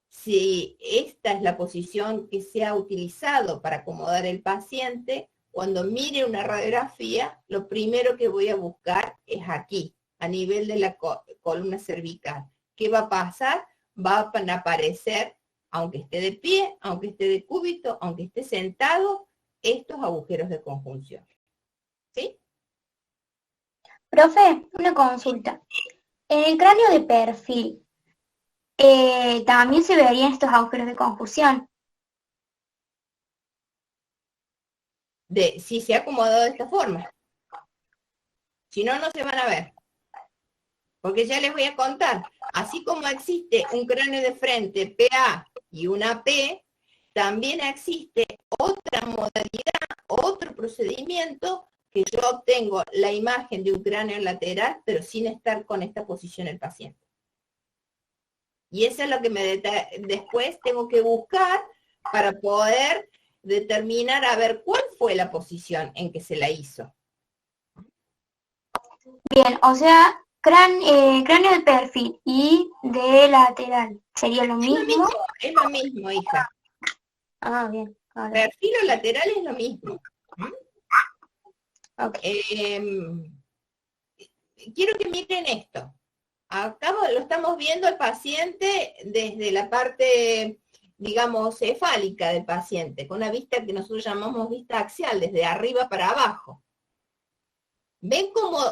si esta es la posición que se ha utilizado para acomodar el paciente, cuando mire una radiografía, lo primero que voy a buscar es aquí, a nivel de la columna cervical. ¿Qué va a pasar? Va a aparecer, aunque esté de pie, aunque esté de cúbito, aunque esté sentado, estos agujeros de conjunción. ¿Sí? Profe, una consulta. En el cráneo de perfil, también se verían estos agujeros de conjunción. Si se ha acomodado de esta forma. Si no, no se van a ver. Porque ya les voy a contar. Así como existe un cráneo de frente PA y una P, también existe otra modalidad, otro procedimiento, que yo obtengo la imagen de un cráneo lateral, pero sin estar con esta posición el paciente. Y eso es lo que después tengo que buscar para poder determinar a ver cuál fue la posición en que se la hizo. Bien, o sea, cráneo de perfil y de lateral, ¿sería lo mismo? Es lo mismo, hija. Ah, bien. Ahora. Perfil o lateral es lo mismo. Okay. Quiero que miren esto. Acá lo estamos viendo al paciente desde la parte, digamos, cefálica del paciente, con una vista que nosotros llamamos vista axial, desde arriba para abajo. ¿Ven cómo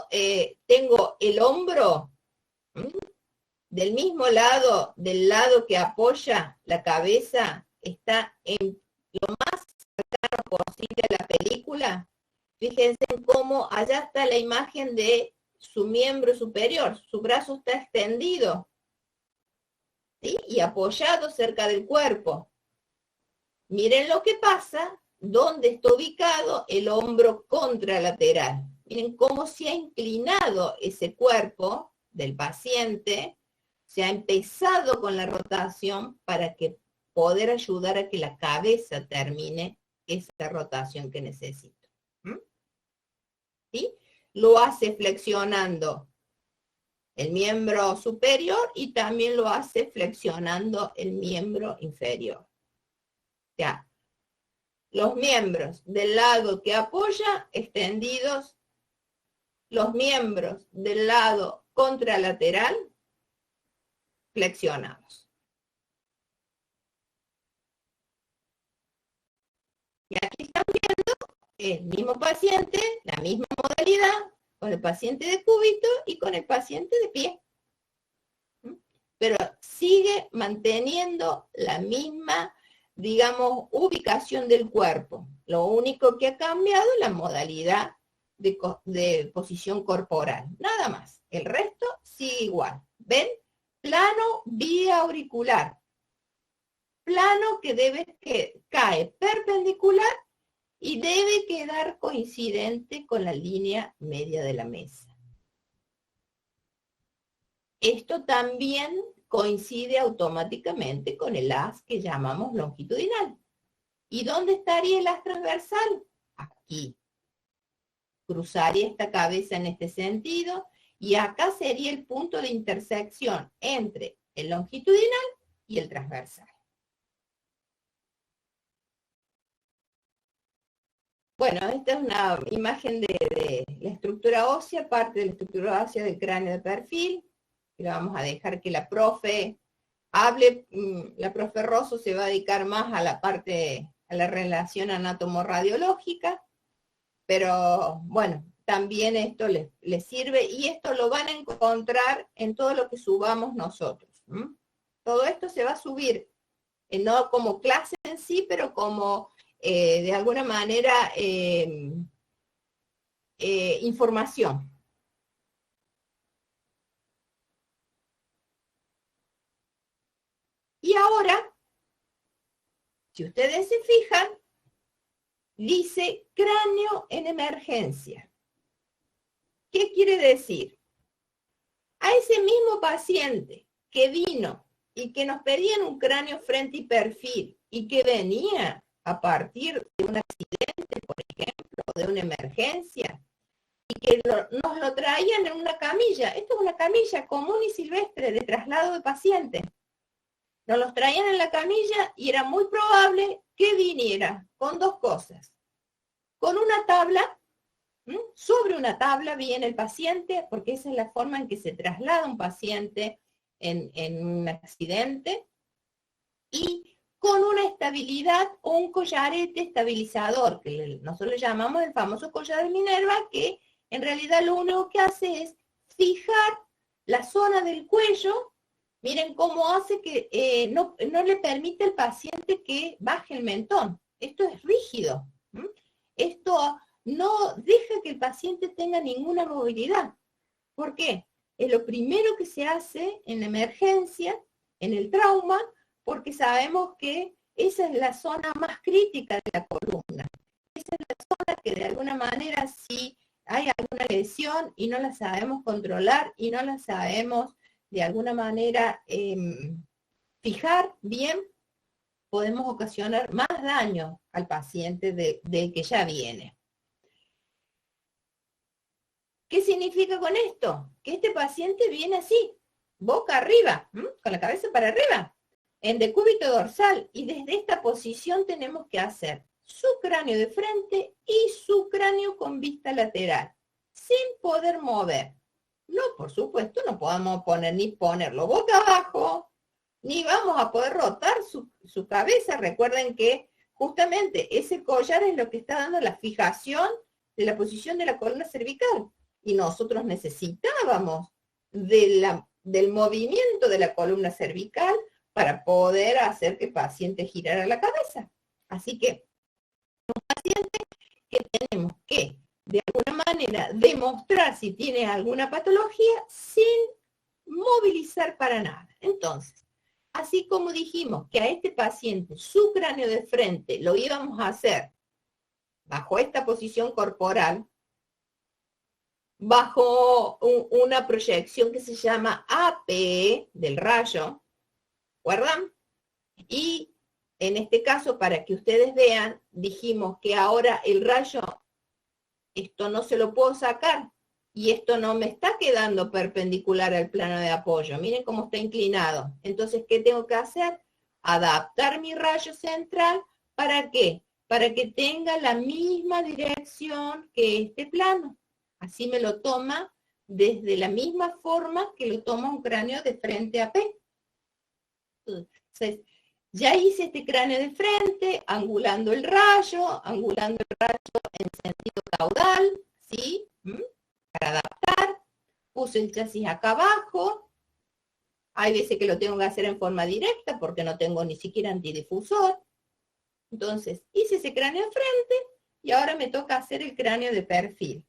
tengo el hombro del mismo lado, del lado que apoya la cabeza, está en lo más cercano posible a la película? Fíjense en cómo allá está la imagen de su miembro superior, su brazo está extendido, ¿sí? Y apoyado cerca del cuerpo. Miren lo que pasa, donde está ubicado el hombro contralateral. Miren cómo se ha inclinado ese cuerpo del paciente, se ha empezado con la rotación para poder ayudar a que la cabeza termine esa rotación que necesita. ¿Sí? Lo hace flexionando el miembro superior y también lo hace flexionando el miembro inferior. O sea, los miembros del lado que apoya, extendidos, los miembros del lado contralateral, flexionados. Y aquí están viendo el mismo paciente, la misma modalidad, con el paciente de cúbito y con el paciente de pie. Pero sigue manteniendo la misma, digamos, ubicación del cuerpo. Lo único que ha cambiado es la modalidad de posición corporal. Nada más. El resto sigue igual. ¿Ven? Plano biauricular. Plano que cae perpendicular y debe quedar coincidente con la línea media de la mesa. Esto también coincide automáticamente con el haz que llamamos longitudinal. ¿Y dónde estaría el haz transversal? Aquí. Cruzaría esta cabeza en este sentido y acá sería el punto de intersección entre el longitudinal y el transversal. Bueno, esta es una imagen de la estructura ósea, parte de la estructura ósea del cráneo de perfil. Y le vamos a dejar que la profe hable. La profe Rosso se va a dedicar más a la parte, a la relación anatomorradiológica. Pero bueno, también esto les sirve y esto lo van a encontrar en todo lo que subamos nosotros. Todo esto se va a subir, no como clase en sí, pero como de alguna manera información. Y ahora, si ustedes se fijan, dice cráneo en emergencia. ¿Qué quiere decir? A ese mismo paciente que vino y que nos pedían un cráneo frente y perfil y que venía a partir de un accidente, por ejemplo, de una emergencia, y que nos lo traían en una camilla. Esto es una camilla común y silvestre de traslado de pacientes. Nos los traían en la camilla y era muy probable que viniera con dos cosas. con una tabla, sobre una tabla viene el paciente, porque esa es la forma en que se traslada un paciente en un accidente, y con una estabilidad o un collarete estabilizador, que nosotros le llamamos el famoso collar de Minerva, que en realidad lo único que hace es fijar la zona del cuello. Miren cómo hace que no le permite al paciente que baje el mentón. Esto es rígido. Esto no deja que el paciente tenga ninguna movilidad. ¿Por qué? Es lo primero que se hace en la emergencia, en el trauma, porque sabemos que esa es la zona más crítica de la columna. Esa es la zona que de alguna manera, si hay alguna lesión y no la sabemos controlar y no la sabemos de alguna manera fijar bien, podemos ocasionar más daño al paciente del que ya viene. ¿Qué significa con esto? Que este paciente viene así, boca arriba, con la cabeza para arriba, en decúbito dorsal, y desde esta posición tenemos que hacer su cráneo de frente y su cráneo con vista lateral, sin poder mover. No, por supuesto, no podemos ni ponerlo boca abajo, ni vamos a poder rotar su cabeza. Recuerden que justamente ese collar es lo que está dando la fijación de la posición de la columna cervical. Y nosotros necesitábamos del movimiento de la columna cervical para poder hacer que el paciente girara la cabeza. Así que, un paciente que tenemos que, de alguna manera, demostrar si tiene alguna patología sin movilizar para nada. Entonces, así como dijimos que a este paciente su cráneo de frente lo íbamos a hacer bajo esta posición corporal, bajo una proyección que se llama APE del rayo, ¿recuerdan? Y en este caso, para que ustedes vean, dijimos que ahora el rayo, esto no se lo puedo sacar, y esto no me está quedando perpendicular al plano de apoyo. Miren cómo está inclinado. Entonces, ¿qué tengo que hacer? Adaptar mi rayo central, ¿para qué? Para que tenga la misma dirección que este plano. Así me lo toma desde la misma forma que lo toma un cráneo de frente a P. Entonces, ya hice este cráneo de frente, angulando el rayo en sentido caudal, ¿sí? Para adaptar. Puse el chasis acá abajo. Hay veces que lo tengo que hacer en forma directa porque no tengo ni siquiera antidifusor. Entonces, hice ese cráneo de frente y ahora me toca hacer el cráneo de perfil.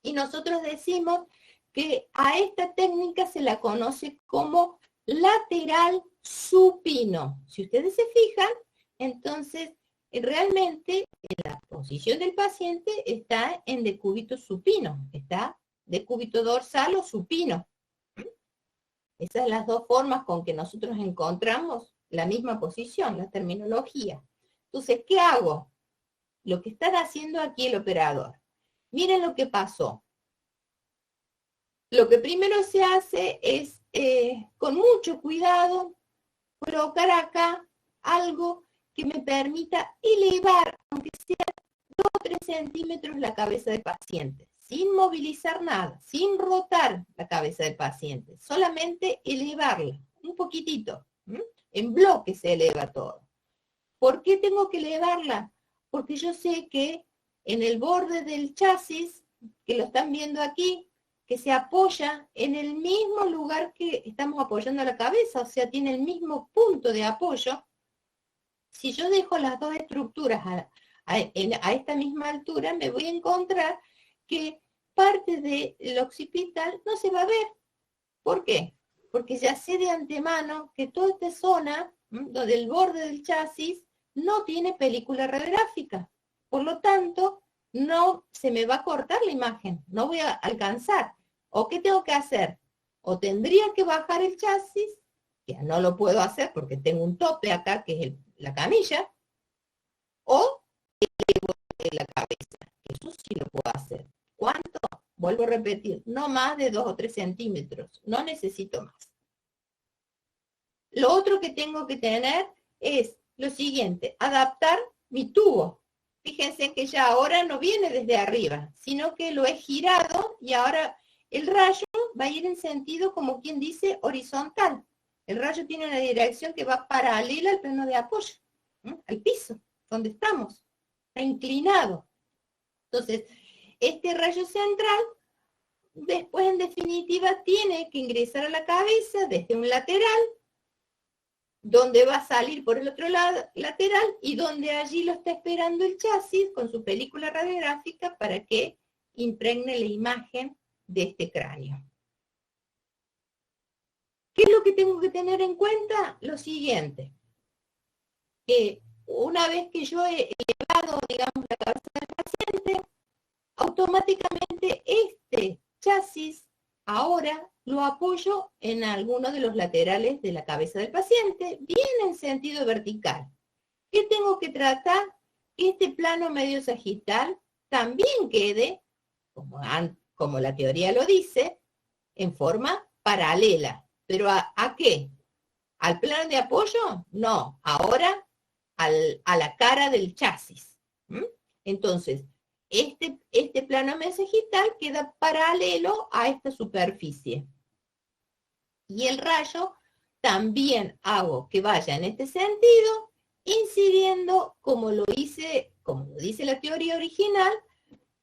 Y nosotros decimos que a esta técnica se la conoce como lateral supino. Si ustedes se fijan, entonces realmente la posición del paciente está en decúbito supino, está decúbito dorsal o supino. Esas son las dos formas con que nosotros encontramos la misma posición, la terminología. Entonces, ¿qué hago? Lo que está haciendo aquí el operador. Miren lo que pasó. Lo que primero se hace es, con mucho cuidado, colocar acá algo que me permita elevar, aunque sea 2 o 3 centímetros, la cabeza del paciente, sin movilizar nada, sin rotar la cabeza del paciente, solamente elevarla, un poquitito. En bloque se eleva todo. ¿Por qué tengo que elevarla? Porque yo sé que en el borde del chasis, que lo están viendo aquí, que se apoya en el mismo lugar que estamos apoyando la cabeza, o sea, tiene el mismo punto de apoyo. Si yo dejo las dos estructuras a esta misma altura, me voy a encontrar que parte del occipital no se va a ver. ¿Por qué? Porque ya sé de antemano que toda esta zona, donde el borde del chasis, no tiene película radiográfica. Por lo tanto, no se me va a cortar la imagen, no voy a alcanzar. ¿O qué tengo que hacer? O tendría que bajar el chasis, que no lo puedo hacer porque tengo un tope acá, que es la camilla, o elevo la cabeza. Eso sí lo puedo hacer. ¿Cuánto? Vuelvo a repetir, no más de 2 o 3 centímetros, no necesito más. Lo otro que tengo que tener es lo siguiente, adaptar mi tubo. fíjense que ya ahora no viene desde arriba, sino que lo he girado y ahora el rayo va a ir en sentido, como quien dice, horizontal. El rayo tiene una dirección que va paralela al plano de apoyo, al piso, donde estamos, está inclinado. Entonces, este rayo central, después en definitiva, tiene que ingresar a la cabeza desde un lateral, donde va a salir por el otro lado lateral y donde allí lo está esperando el chasis con su película radiográfica para que impregne la imagen de este cráneo. ¿Qué es lo que tengo que tener en cuenta? Lo siguiente, que una vez que yo he elevado, digamos, la cabeza del paciente, automáticamente este chasis ahora lo apoyo en alguno de los laterales de la cabeza del paciente, bien en sentido vertical. ¿Qué tengo que tratar? Que este plano medio sagital también quede, como la teoría lo dice, en forma paralela. ¿Pero a qué? ¿Al plano de apoyo? No, ahora a la cara del chasis. Entonces, este plano medio sagital queda paralelo a esta superficie. Y el rayo también hago que vaya en este sentido, incidiendo, como lo dice la teoría original,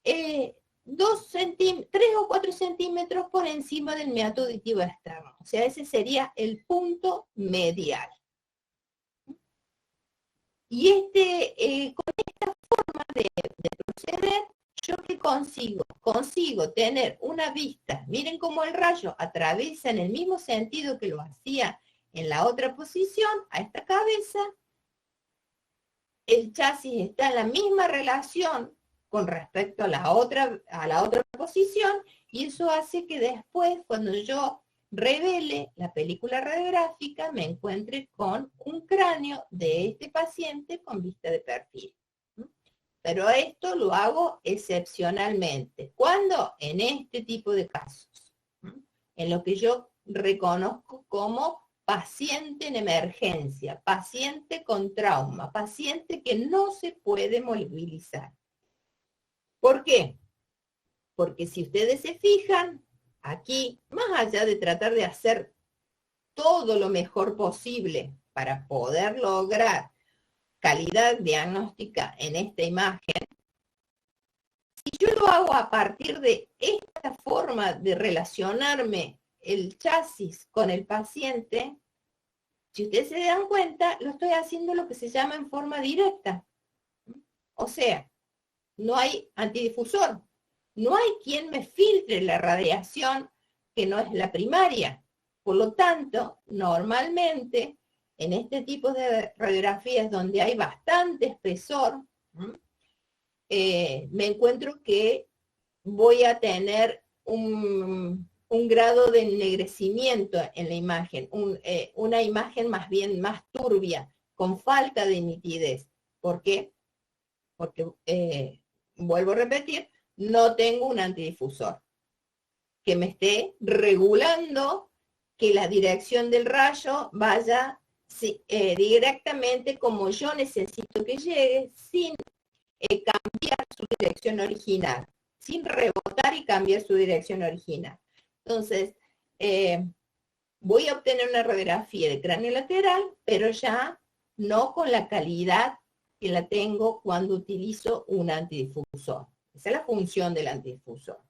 3 o 4 centímetros por encima del meato auditivo externo. O sea, ese sería el punto medial. Y con esta forma de proceder, ¿yo qué consigo? Consigo tener una vista. Miren cómo el rayo atraviesa en el mismo sentido que lo hacía en la otra posición, a esta cabeza. El chasis está en la misma relación con respecto a la otra posición, y eso hace que después, cuando yo revele la película radiográfica, me encuentre con un cráneo de este paciente con vista de perfil. Pero esto lo hago excepcionalmente. ¿Cuándo? En este tipo de casos, en lo que yo reconozco como paciente en emergencia, paciente con trauma, paciente que no se puede movilizar. ¿Por qué? Porque si ustedes se fijan, aquí, más allá de tratar de hacer todo lo mejor posible para poder lograr calidad diagnóstica en esta imagen, si yo lo hago a partir de esta forma de relacionarme el chasis con el paciente, si ustedes se dan cuenta, lo estoy haciendo lo que se llama en forma directa. O sea, no hay antidifusor, no hay quien me filtre la radiación que no es la primaria. Por lo tanto, normalmente, en este tipo de radiografías donde hay bastante espesor, me encuentro que voy a tener un grado de ennegrecimiento en la imagen, una imagen más bien más turbia, con falta de nitidez. ¿Por qué? Porque, vuelvo a repetir, no tengo un antidifusor que me esté regulando que la dirección del rayo vaya directamente como yo necesito que llegue, sin cambiar su dirección original, sin rebotar y cambiar su dirección original. Entonces, voy a obtener una radiografía de cráneo lateral, pero ya no con la calidad que la tengo cuando utilizo un antidifusor. Esa es la función del antidifusor.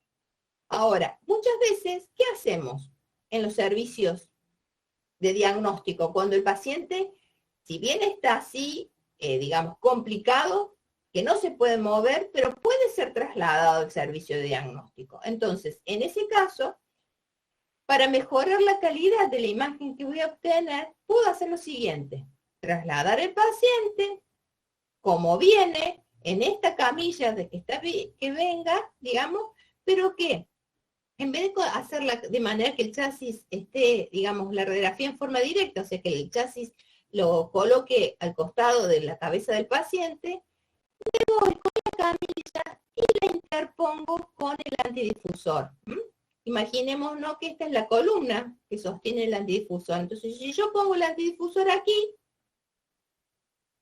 Ahora, muchas veces, ¿qué hacemos en los servicios de diagnóstico? Cuando el paciente, si bien está así, digamos, complicado, que no se puede mover, pero puede ser trasladado al servicio de diagnóstico. Entonces, en ese caso, para mejorar la calidad de la imagen que voy a obtener, puedo hacer lo siguiente: trasladar el paciente como viene, en esta camilla que venga, digamos, pero que en vez de hacerla de manera que el chasis esté, digamos, la radiografía en forma directa, o sea, que el chasis lo coloque al costado de la cabeza del paciente, me voy con la camilla y la interpongo con el antidifusor. Imaginémonos que esta es la columna que sostiene el antidifusor. Entonces, si yo pongo el antidifusor aquí,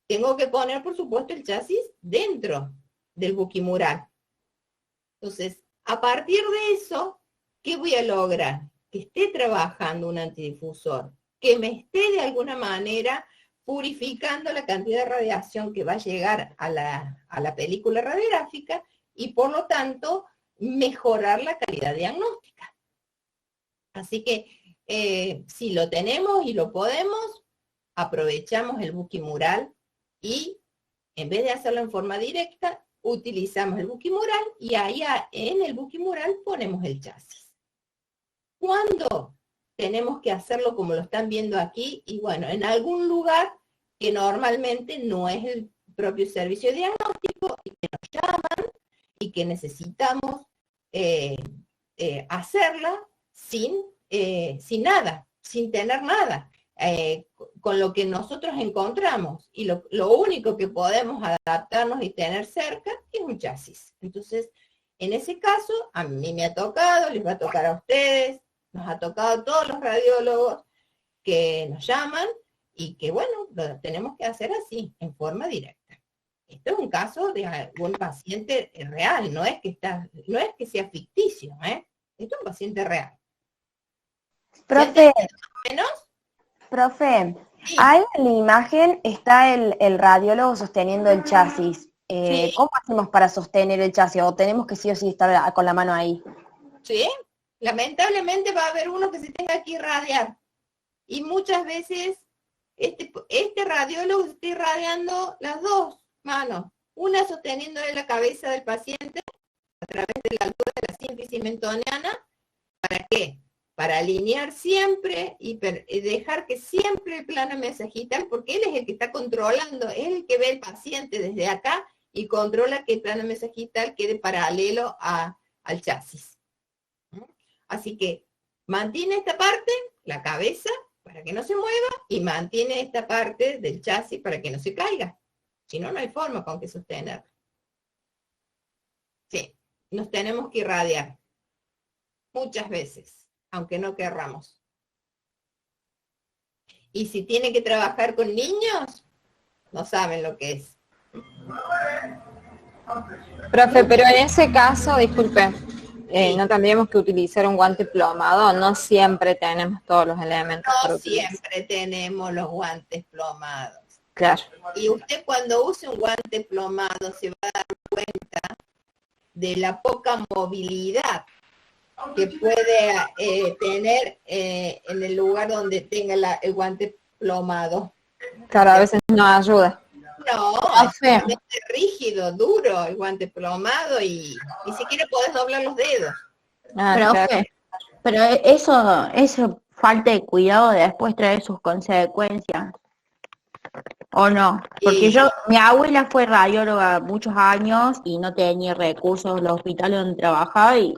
tengo que poner, por supuesto, el chasis dentro del buquimural. Entonces, a partir de eso, ¿qué voy a lograr? Que esté trabajando un antidifusor, que me esté de alguna manera purificando la cantidad de radiación que va a llegar a la película radiográfica y por lo tanto mejorar la calidad diagnóstica. Así que si lo tenemos y lo podemos, aprovechamos el buquimural y en vez de hacerlo en forma directa, utilizamos el buquimural y ahí en el buquimural ponemos el chasis. ¿Cuándo tenemos que hacerlo como lo están viendo aquí? Y bueno, en algún lugar que normalmente no es el propio servicio diagnóstico y que nos llaman y que necesitamos hacerla sin nada, sin tener nada. Con lo que nosotros encontramos y lo único que podemos adaptarnos y tener cerca es un chasis. Entonces, en ese caso, a mí me ha tocado, les va a tocar a ustedes, nos ha tocado a todos los radiólogos que nos llaman y que, bueno, lo tenemos que hacer así, en forma directa. Esto es un caso de algún paciente real, no es que sea ficticio, ¿eh? Esto es un paciente real. Profe, menos. Profe, Sí. ahí en la imagen está el radiólogo sosteniendo el chasis. Sí. ¿Cómo hacemos para sostener el chasis? ¿O tenemos que sí o sí estar con la mano ahí? ¿Sí? Lamentablemente va a haber uno que se tenga que irradiar. Y muchas veces este radiólogo está irradiando las dos manos. Una sosteniendo la cabeza del paciente a través de la altura de la sínfisis mentoniana. ¿Para qué? Para alinear siempre y dejar que siempre el plano mesagital, porque él es el que está controlando, es el que ve el paciente desde acá y controla que el plano mesagital quede paralelo al chasis. Así que mantiene esta parte, la cabeza, para que no se mueva, y mantiene esta parte del chasis para que no se caiga. Si no, no hay forma con que sostenerlo. Sí, nos tenemos que irradiar muchas veces, aunque no querramos. Y si tiene que trabajar con niños, no saben lo que es. Profe, pero en ese caso, disculpe, no tendríamos que utilizar un guante plomado, no siempre tenemos todos los elementos. No siempre tenemos los guantes plomados. Claro. Y usted cuando use un guante plomado se va a dar cuenta de la poca movilidad que puede tener en el lugar donde tenga el guante plomado. Claro, a veces no ayuda. No, es rígido, duro el guante plomado y ni siquiera podés doblar los dedos. Profe, pero eso falta de cuidado después trae sus consecuencias. ¿O no? Porque mi abuela fue radióloga muchos años y no tenía recursos los hospitales donde trabajaba y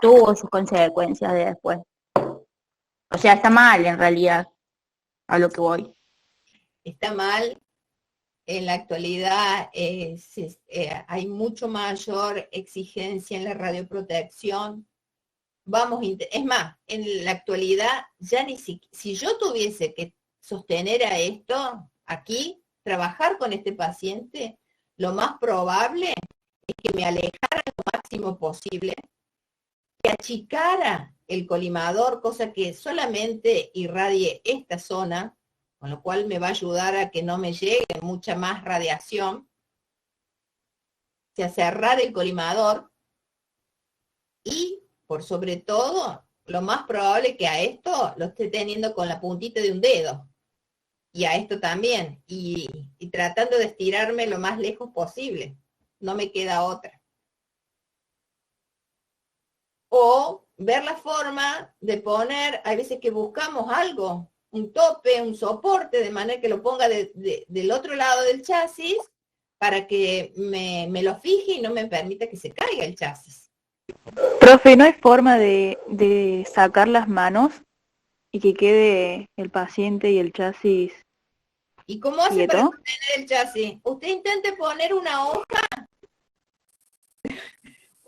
tuvo sus consecuencias de después. O sea, está mal en realidad, a lo que voy. Está mal. En la actualidad hay mucho mayor exigencia en la radioprotección. Es más, en la actualidad ya ni siquiera, si yo tuviese que sostener a esto aquí, trabajar con este paciente, lo más probable es que me alejara lo máximo posible, que achicara el colimador, cosa que solamente irradie esta zona, con lo cual me va a ayudar a que no me llegue mucha más radiación, o sea, cerrar el colimador y, por sobre todo, lo más probable que a esto lo esté teniendo con la puntita de un dedo, y a esto también, y tratando de estirarme lo más lejos posible, no me queda otra. O ver la forma de poner, hay veces que buscamos algo, un tope, un soporte, de manera que lo ponga del otro lado del chasis para que me lo fije y no me permita que se caiga el chasis. Profe, ¿no hay forma de sacar las manos y que quede el paciente y el chasis ¿Y cómo hace quieto? para sostener el chasis? Usted intente poner una hoja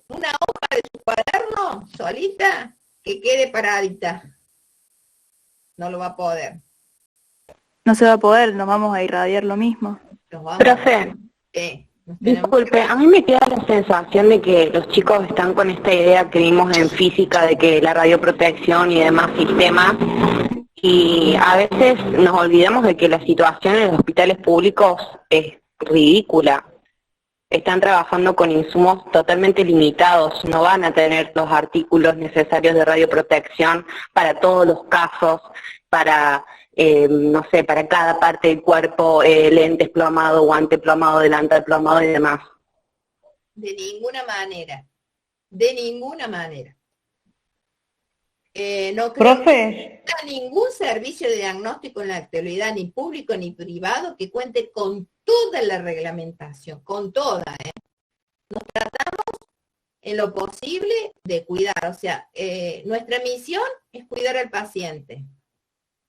de su cuaderno solita que quede paradita. No lo va a poder. No se va a poder, nos vamos a irradiar lo mismo. nos vamos. Profe, disculpe, a mí me queda la sensación de que los chicos están con esta idea que vimos en física de que la radioprotección y demás sistemas, y a veces nos olvidamos de que la situación en los hospitales públicos es ridícula. Están trabajando con insumos totalmente limitados, no van a tener los artículos necesarios de radioprotección para todos los casos, para, no sé, para cada parte del cuerpo, lentes plomado, guante plomado, delantal plomado y demás. De ninguna manera, de ninguna manera. No creo que haya ningún servicio de diagnóstico en la actualidad, ni público ni privado, que cuente con toda la reglamentación, con toda. Nos tratamos en lo posible de cuidar, o sea, nuestra misión es cuidar al paciente,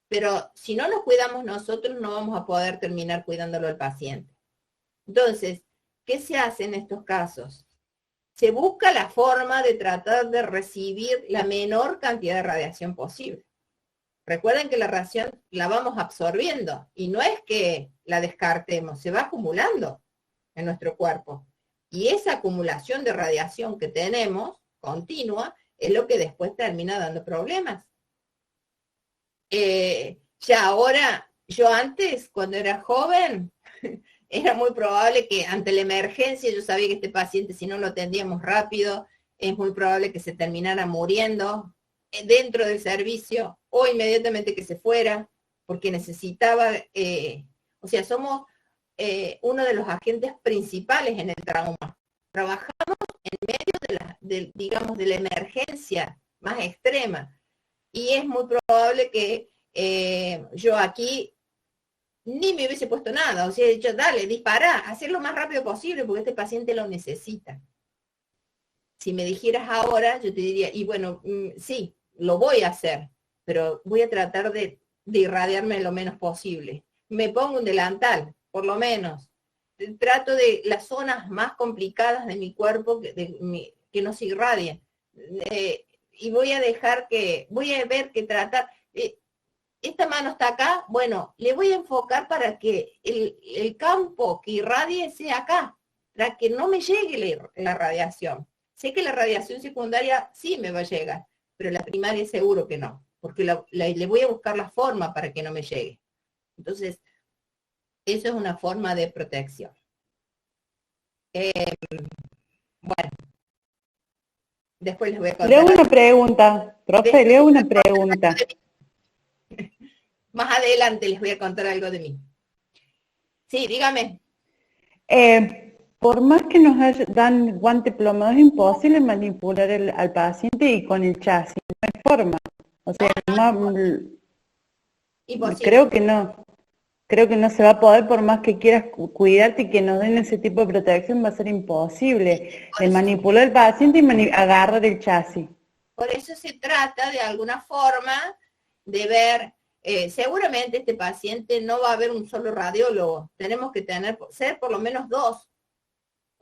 pero si no nos cuidamos nosotros no vamos a poder terminar cuidándolo al paciente. Entonces, ¿qué se hace en estos casos? Se busca la forma de tratar de recibir la menor cantidad de radiación posible. Recuerden que la radiación la vamos absorbiendo y no es que la descartemos, se va acumulando en nuestro cuerpo. Y esa acumulación de radiación que tenemos, continua, es lo que después termina dando problemas. Ya ahora, yo antes, cuando era joven, era muy probable que ante la emergencia, yo sabía que este paciente, si no lo atendíamos rápido, es muy probable que se terminara muriendo dentro del servicio o inmediatamente que se fuera, porque necesitaba, o sea, somos uno de los agentes principales en el trauma. Trabajamos en medio digamos, de la emergencia más extrema. Y es muy probable que yo aquí ni me hubiese puesto nada, o sea, he dicho, dale, dispará, hacer lo más rápido posible, porque este paciente lo necesita. Si me dijeras ahora, yo te diría, y bueno, sí, lo voy a hacer, pero voy a tratar de irradiarme lo menos posible. Me pongo un delantal, por lo menos. Trato de las zonas más complicadas de mi cuerpo que no se irradien. Y voy a ver que tratar... esta mano está acá, bueno, le voy a enfocar para que el campo que irradie sea acá, para que no me llegue la radiación. Sé que la radiación secundaria sí me va a llegar, pero la primaria seguro que no, porque le voy a buscar la forma para que no me llegue. Entonces, eso es una forma de protección. Bueno, después les voy a contar. Leo una pregunta, profe, leo una pregunta. Más adelante les voy a contar algo de mí. Sí, dígame. Por más que nos dan guante plomado, es imposible manipular al paciente y con el chasis, no hay forma. O sea, creo que no se va a poder, por más que quieras cuidarte y que nos den ese tipo de protección, va a ser imposible de manipular al paciente y agarrar el chasis. Por eso se trata de alguna forma de ver, seguramente este paciente no va a haber un solo radiólogo, tenemos que ser por lo menos 2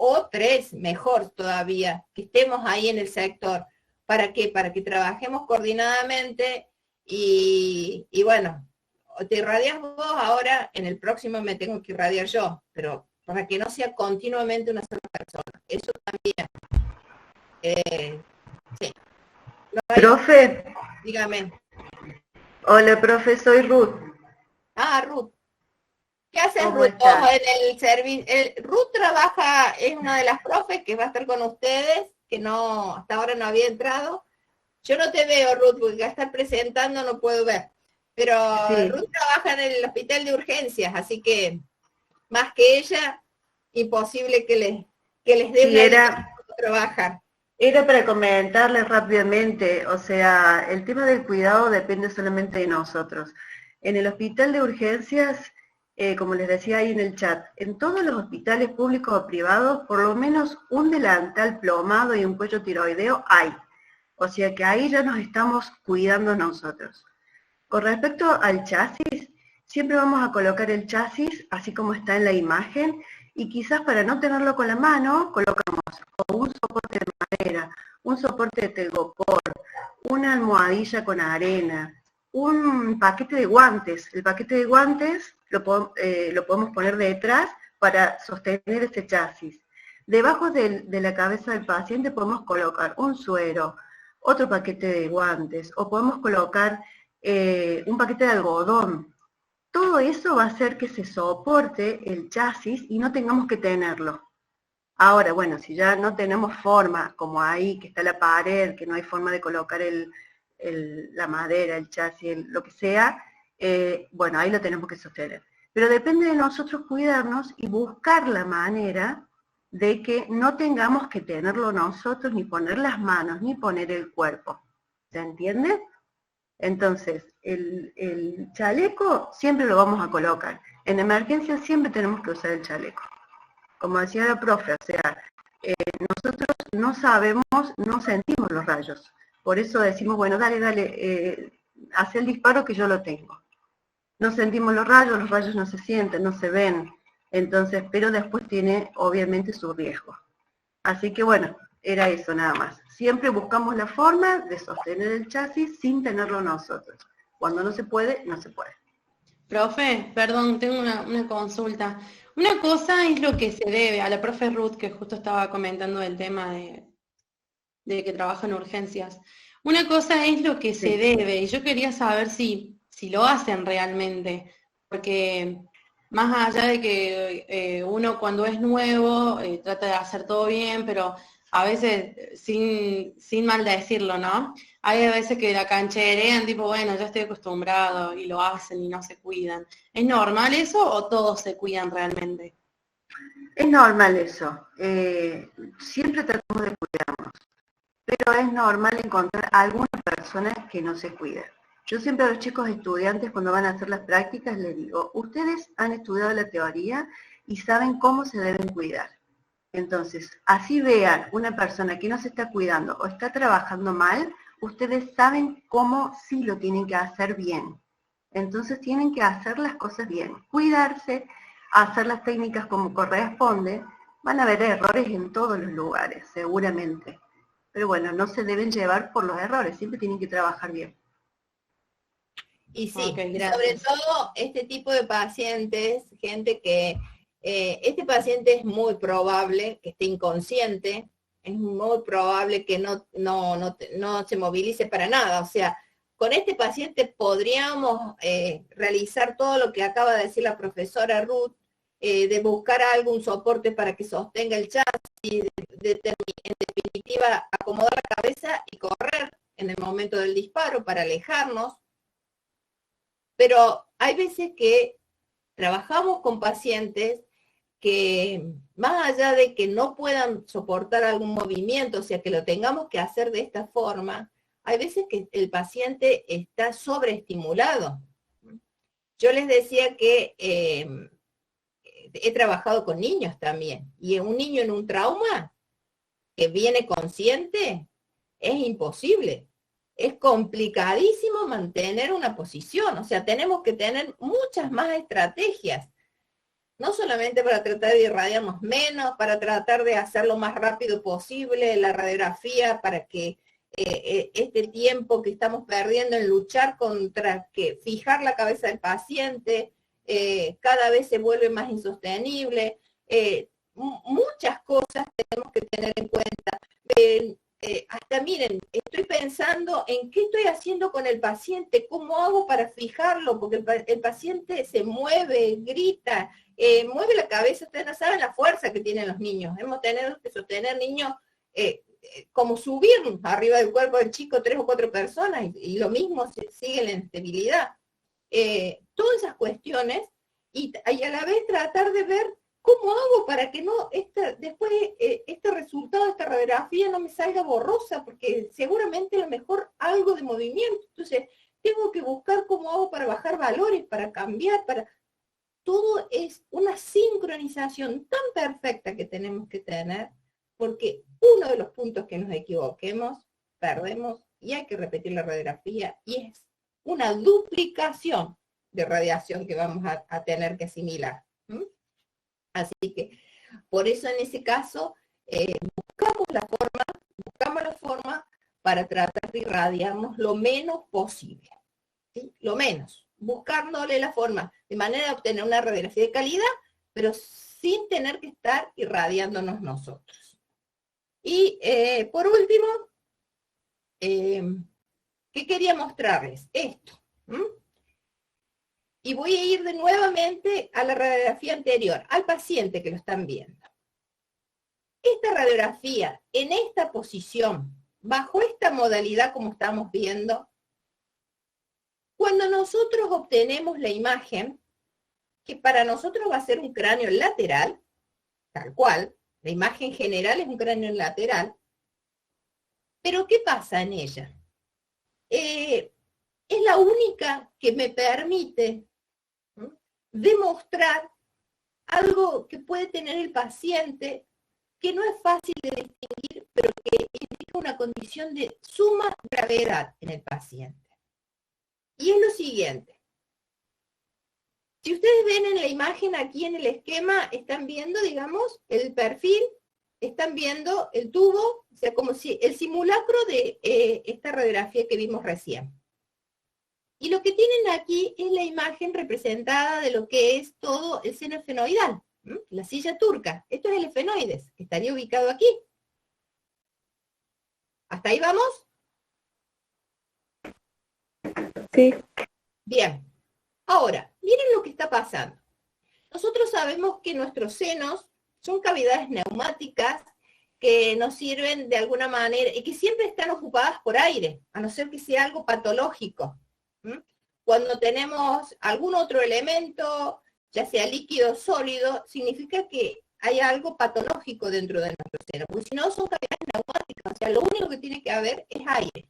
o 3, mejor todavía, que estemos ahí en el sector. ¿Para qué? Para que trabajemos coordinadamente y bueno, te irradias vos ahora, en el próximo me tengo que irradiar yo, pero para que no sea continuamente una sola persona. Eso también. Sí. Profe. Dígame. Hola, profe, soy Ruth. Ah, Ruth. ¿Qué haces, ¿Cómo Ruth? estás? Ojo, en el servicio. Ruth trabaja, es una de las profes que va a estar con ustedes, que no, hasta ahora no había entrado. Yo no te veo, Ruth, porque a estar presentando no puedo ver. Pero sí. Ruth trabaja en el hospital de urgencias, así que más que ella, imposible que les dé una idea de trabajar. Era para comentarles rápidamente, o sea, el tema del cuidado depende solamente de nosotros. En el hospital de urgencias, como les decía ahí en el chat, en todos los hospitales públicos o privados, por lo menos un delantal plomado y un cuello tiroideo hay. O sea que ahí ya nos estamos cuidando nosotros. Con respecto al chasis, siempre vamos a colocar el chasis así como está en la imagen, y quizás para no tenerlo con la mano, colocamos un soporte de madera, un soporte de telgopor, una almohadilla con arena, un paquete de guantes. El paquete de guantes lo podemos poner detrás para sostener ese chasis. Debajo de la cabeza del paciente podemos colocar un suero, otro paquete de guantes, o podemos colocar un paquete de algodón. Todo eso va a hacer que se soporte el chasis y no tengamos que tenerlo. Ahora, bueno, si ya no tenemos forma, como ahí, que está la pared, que no hay forma de colocar la madera, el chasis, lo que sea, bueno, ahí lo tenemos que sostener. Pero depende de nosotros cuidarnos y buscar la manera de que no tengamos que tenerlo nosotros, ni poner las manos, ni poner el cuerpo. ¿Se entiende? Entonces, el chaleco siempre lo vamos a colocar. En emergencia siempre tenemos que usar el chaleco. Como decía la profe, o sea, nosotros no sabemos, no sentimos los rayos. Por eso decimos, bueno, dale, haz el disparo que yo lo tengo. No sentimos los rayos no se sienten, no se ven. Entonces, pero después tiene obviamente su riesgo. Así que bueno, era eso nada más. Siempre buscamos la forma de sostener el chasis sin tenerlo nosotros. Cuando no se puede, no se puede. Profe, perdón, tengo una consulta. Una cosa es lo que se debe a la profe Ruth, que justo estaba comentando el tema de que trabaja en urgencias. Una cosa es lo que se debe, y yo quería saber si lo hacen realmente, porque más allá de que uno cuando es nuevo trata de hacer todo bien, pero a veces sin maldecirlo, ¿no? Hay a veces que la cancherean, tipo, bueno, ya estoy acostumbrado, y lo hacen y no se cuidan. ¿Es normal eso o todos se cuidan realmente? Es normal eso. Siempre tratamos de cuidarnos, pero es normal encontrar algunas personas que no se cuidan. Yo siempre a los chicos estudiantes, cuando van a hacer las prácticas, les digo, ustedes han estudiado la teoría y saben cómo se deben cuidar. Entonces, así vean una persona que no se está cuidando o está trabajando mal, ustedes saben cómo sí lo tienen que hacer bien. Entonces tienen que hacer las cosas bien, cuidarse, hacer las técnicas como corresponde. Van a haber errores en todos los lugares, seguramente. Pero bueno, no se deben llevar por los errores, siempre tienen que trabajar bien. Y sí, Okay, sobre todo este tipo de pacientes, gente que este paciente es muy probable que esté inconsciente, es muy probable que no se movilice para nada. O sea, con este paciente podríamos realizar todo lo que acaba de decir la profesora Ruth, de buscar algún soporte para que sostenga el chasis, en definitiva acomodar la cabeza y correr en el momento del disparo para alejarnos. Pero hay veces que trabajamos con pacientes que más allá de que no puedan soportar algún movimiento, o sea, que lo tengamos que hacer de esta forma, hay veces que el paciente está sobreestimulado. Yo les decía que he trabajado con niños también, y un niño en un trauma que viene consciente es imposible. Es complicadísimo mantener una posición, o sea, tenemos que tener muchas más estrategias, no solamente para tratar de irradiarnos menos, para tratar de hacer lo más rápido posible la radiografía, para que este tiempo que estamos perdiendo en luchar contra que fijar la cabeza del paciente cada vez se vuelve más insostenible. Muchas cosas tenemos que tener en cuenta. Hasta miren, estoy pensando en qué estoy haciendo con el paciente, cómo hago para fijarlo, porque el paciente se mueve, grita, mueve la cabeza. Ustedes no saben la fuerza que tienen los niños. Hemos tenido que sostener niños como subir arriba del cuerpo del chico 3 o 4 personas, y lo mismo sigue la inestabilidad. Todas esas cuestiones, y a la vez tratar de ver ¿cómo hago para que no después este resultado de esta radiografía no me salga borrosa? Porque seguramente a lo mejor algo de movimiento. Entonces, tengo que buscar cómo hago para bajar valores, para cambiar, todo es una sincronización tan perfecta que tenemos que tener, porque uno de los puntos que nos equivoquemos, perdemos, y hay que repetir la radiografía, y es una duplicación de radiación que vamos a tener que asimilar. Así que, por eso en ese caso, buscamos la forma para tratar de irradiarnos lo menos posible, ¿sí? Lo menos, buscándole la forma, de manera de obtener una radiografía de calidad, pero sin tener que estar irradiándonos nosotros. Y por último, ¿qué quería mostrarles? Esto. Y voy a ir nuevamente a la radiografía anterior, al paciente que lo están viendo. Esta radiografía, en esta posición, bajo esta modalidad como estamos viendo, cuando nosotros obtenemos la imagen, que para nosotros va a ser un cráneo lateral, tal cual, la imagen general es un cráneo lateral, pero ¿qué pasa en ella? Es la única que me permite demostrar algo que puede tener el paciente que no es fácil de distinguir, pero que indica una condición de suma gravedad en el paciente. Y es lo siguiente. Si ustedes ven en la imagen aquí en el esquema, están viendo, digamos, el perfil, están viendo el tubo, o sea, como si el simulacro de esta radiografía que vimos recién. Y lo que tienen aquí es la imagen representada de lo que es todo el seno esfenoidal, la silla turca. Esto es el esfenoides, que estaría ubicado aquí. ¿Hasta ahí vamos? Sí. Bien. Ahora, miren lo que está pasando. Nosotros sabemos que nuestros senos son cavidades neumáticas que nos sirven de alguna manera y que siempre están ocupadas por aire, a no ser que sea algo patológico. Cuando tenemos algún otro elemento, ya sea líquido o sólido, significa que hay algo patológico dentro de nuestro seno, porque si no son cavidades neumáticas, o sea, lo único que tiene que haber es aire.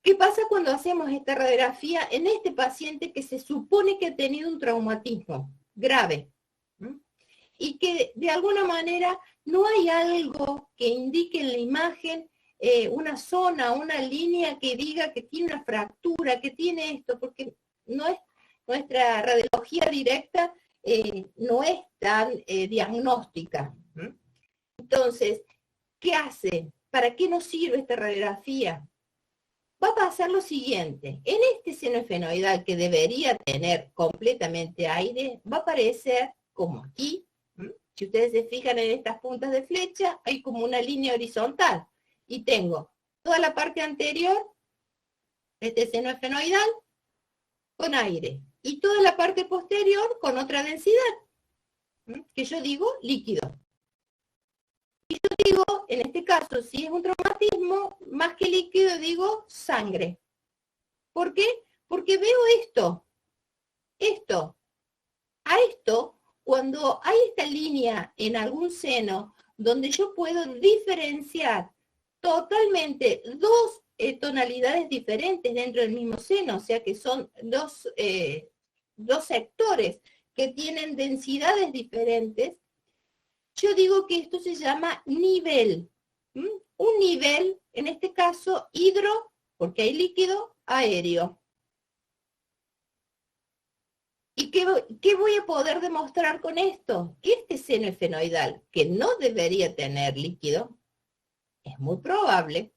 ¿Qué pasa cuando hacemos esta radiografía en este paciente que se supone que ha tenido un traumatismo grave? Y que de alguna manera no hay algo que indique en la imagen una zona, una línea que diga que tiene una fractura, que tiene esto, porque no es, nuestra radiología directa no es tan diagnóstica. Entonces, ¿qué hace? ¿Para qué nos sirve esta radiografía? Va a pasar lo siguiente. En este seno esfenoidal que debería tener completamente aire, va a aparecer como aquí. Si ustedes se fijan en estas puntas de flecha, hay como una línea horizontal. Y tengo toda la parte anterior, este seno esfenoidal, con aire. Y toda la parte posterior con otra densidad, que yo digo líquido. Y yo digo, en este caso, si es un traumatismo, más que líquido digo sangre. ¿Por qué? Porque veo esto. A esto, cuando hay esta línea en algún seno, donde yo puedo diferenciar totalmente dos tonalidades diferentes dentro del mismo seno, o sea que son dos sectores que tienen densidades diferentes, yo digo que esto se llama nivel. Un nivel, en este caso, hidro, porque hay líquido, aéreo. ¿Y qué voy a poder demostrar con esto? Que este seno esfenoidal, que no debería tener líquido, es muy probable